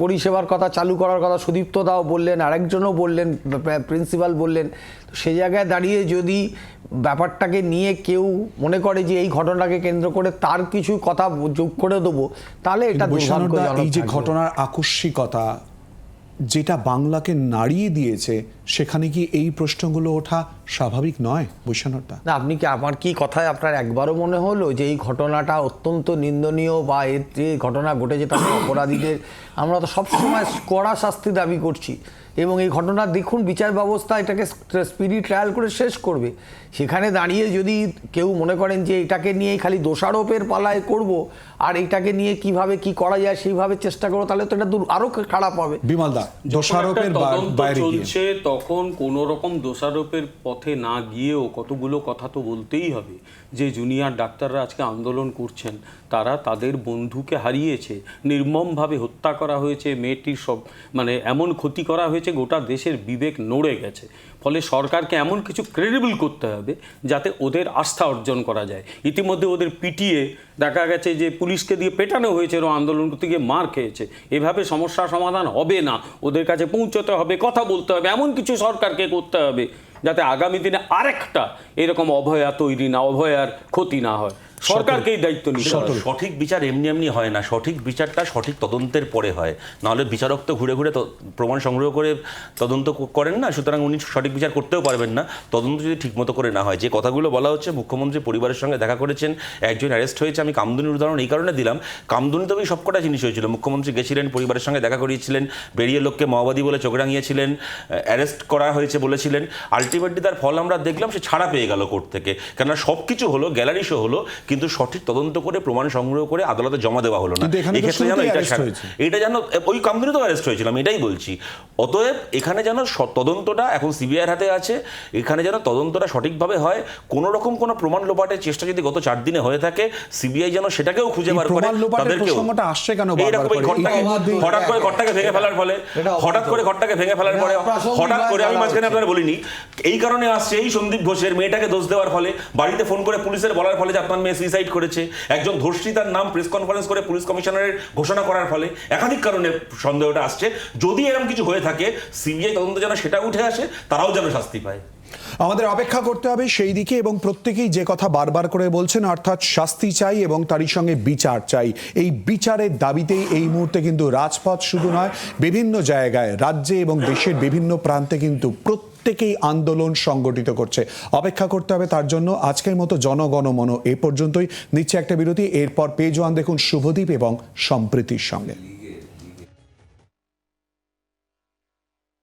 Speaker 8: পরিষেবার কথা চালু করার কথা সুদীপ্ত দাও বললেন, আরেকজনও বললেন, প্রিন্সিপাল বললেন, তো সেই জায়গায় দাঁড়িয়ে যদি ব্যাপারটাকে নিয়ে কেউ মনে করে যে এই ঘটনাকে কেন্দ্র করে তার কিছু কথা যোগ করে দেবো, তাহলে এটা দুর্ভাগ্যজনক।
Speaker 1: এই যে ঘটনার আকস্মিকতা যেটা বাংলাকে নাড়িয়ে দিয়েছে, সেখানে কি এই প্রশ্নগুলো ওঠা স্বাভাবিক নয় বৈশ্বনাথদা?
Speaker 8: না, আপনি কি, আমার কি কথায় আপনার একবারও মনে হলো যে এই ঘটনাটা অত্যন্ত নিন্দনীয়, বা এর যে ঘটনা ঘটেছে তাতে অপরাধীদের আমরা তো সবসময় কড়া শাস্তি দাবি করছি, এবং এই ঘটনা দেখুন বিচার ব্যবস্থা এটাকে স্পিডি ট্রায়াল করে শেষ করবে। সেখানে দাঁড়িয়ে যদি কেউ মনে করেন যে এটাকে নিয়ে খালি দোষারোপের পালায় করব, আর এটাকে নিয়ে কিভাবে কি করা যায় সেইভাবে চেষ্টা করবো, তাহলে তো এটা আরো খারাপ হবে।
Speaker 1: বিমলদা, দোষারোপের বাইরে
Speaker 6: চলছে তখন কোন রকম দোষারোপের পথে না গিয়েও কতগুলো কথা তো বলতেই হবে। যে জুনিয়র ডাক্তাররা আজকে আন্দোলন করছেন, তারা তাদের বন্ধুকে হারিয়েছে, নির্মমভাবে হত্যা করা হয়েছে, মেয়েটির সব মানে এমন ক্ষতি করা হয়েছে, গোটা দেশের বিবেক নড়ে গেছে। ফলে সরকারকে এমন কিছু ক্রেডিবল করতে হবে যাতে ওদের আস্থা অর্জন করা যায়। ইতিমধ্যে ওদের পিটিয়ে দেখা গেছে যে পুলিশকে দিয়ে পেটানো হয়েছে, ওরা আন্দোলন করতে গিয়ে মার খেয়েছে। এভাবে সমস্যার সমাধান হবে না, ওদের কাছে পৌঁছতে হবে, কথা বলতে হবে, এমন কিছু সরকারকে করতে হবে যাতে আগামী দিনে আরেকটা এরকম অভয়া তৈরি না, অভয়ার ক্ষতি না হয়। সরকারকেই দায়িত্ব নিতে হবে।
Speaker 15: সঠিক বিচার এমনি এমনি হয় না, সঠিক বিচারটা সঠিক তদন্তের পরে হয়, নাহলে বিচারক তো ঘুরে ঘুরে প্রমাণ সংগ্রহ করে তদন্ত করেন না, সুতরাং উনি সঠিক বিচার করতেও পারবেন না তদন্ত যদি ঠিকমতো করে না হয়। যে কথাগুলো বলা হচ্ছে, মুখ্যমন্ত্রী পরিবারের সঙ্গে দেখা করেছেন, একজন অ্যারেস্ট হয়েছে, আমি কামদুনির উদাহরণ এই কারণে দিলাম, কামদুনিতেও সবকটা জিনিস হয়েছিল। মুখ্যমন্ত্রী গেছিলেন, পরিবারের সঙ্গে দেখা করিয়েছিলেন, বেরিয়ে লোককে মাওবাদী বলে চোখ রাঙিয়েছিলেন, অ্যারেস্ট করা হয়েছে বলেছিলেন, আলটিমেটলি তার ফল আমরা দেখলাম, সে ছাড়া পেয়ে গেল কোর্ট থেকে। কেননা সব কিছু হলো, গ্যালারি শো হলো, কিন্তু সঠিক তদন্ত করে প্রমাণ সংগ্রহ করে আদালতে জমা দেওয়া হলো না। এক্ষেত্রে যেন এটা যেন ওই কামদুনি তো অ্যারেস্ট হয়েছিল, আমি এটাই বলছি। অতএব এখানে যেন তদন্তটা এখন সিবিআইয়ের হাতে আছে, এখানে যেন তদন্তটা সঠিকভাবে হয়। কোনো রকম কোনো প্রমাণ লোপাটের চেষ্টা যদি গত 4 দিনে হয়ে থাকে, সিবিআই যেন সেটাকেও খুঁজে বার করে তাদেরকেও।
Speaker 1: আসছে কেন
Speaker 15: হঠাৎ করে ঘরটাকে ভেঙে ফেলার ফলে, হঠাৎ করে ঘরটাকে ভেঙে ফেলার পরে, হঠাৎ করে, আমি মাঝখানে আপনারা বলিনি, এই কারণে আসছে এই সন্দীপ ঘোষের মেয়েটাকে দোষ দেওয়ার ফলে, বাড়িতে ফোন করে পুলিশের বলার ফলে যে আপনার মেয়ে সুইসাইড করেছে, একজন ধর্ষিতার নাম প্রেস কনফারেন্স করে পুলিশ কমিশনারের ঘোষণা করার ফলে, একাধিক কারণে সন্দেহটা আসছে। যদি এরকম কিছু হয়ে থাকে, সিবিআই তদন্ত যেন সেটা উঠে আসে, তারাও যেন শাস্তি পায়।
Speaker 1: আমাদের অপেক্ষা করতে হবে সেই দিকে, এবং প্রত্যেকেই যে কথা বারবার করে বলছেন, অর্থাৎ শাস্তি চাই এবং তারই সঙ্গে বিচার চাই। এই বিচারের দাবিতেই এই মুহূর্তে কিন্তু রাজপথ শুধু নয়, বিভিন্ন জায়গায় রাজ্যে এবং দেশের বিভিন্ন প্রান্তে কিন্তু প্রত্যেকেই আন্দোলন সংগঠিত করছে। অপেক্ষা করতে হবে তার জন্য। আজকের মতো জনগণমন এ পর্যন্তই। নিচ্ছে একটা বিরতি, এরপর পেজ ওয়ান দেখুন শুভদীপ এবং সম্প্রীতির সঙ্গে।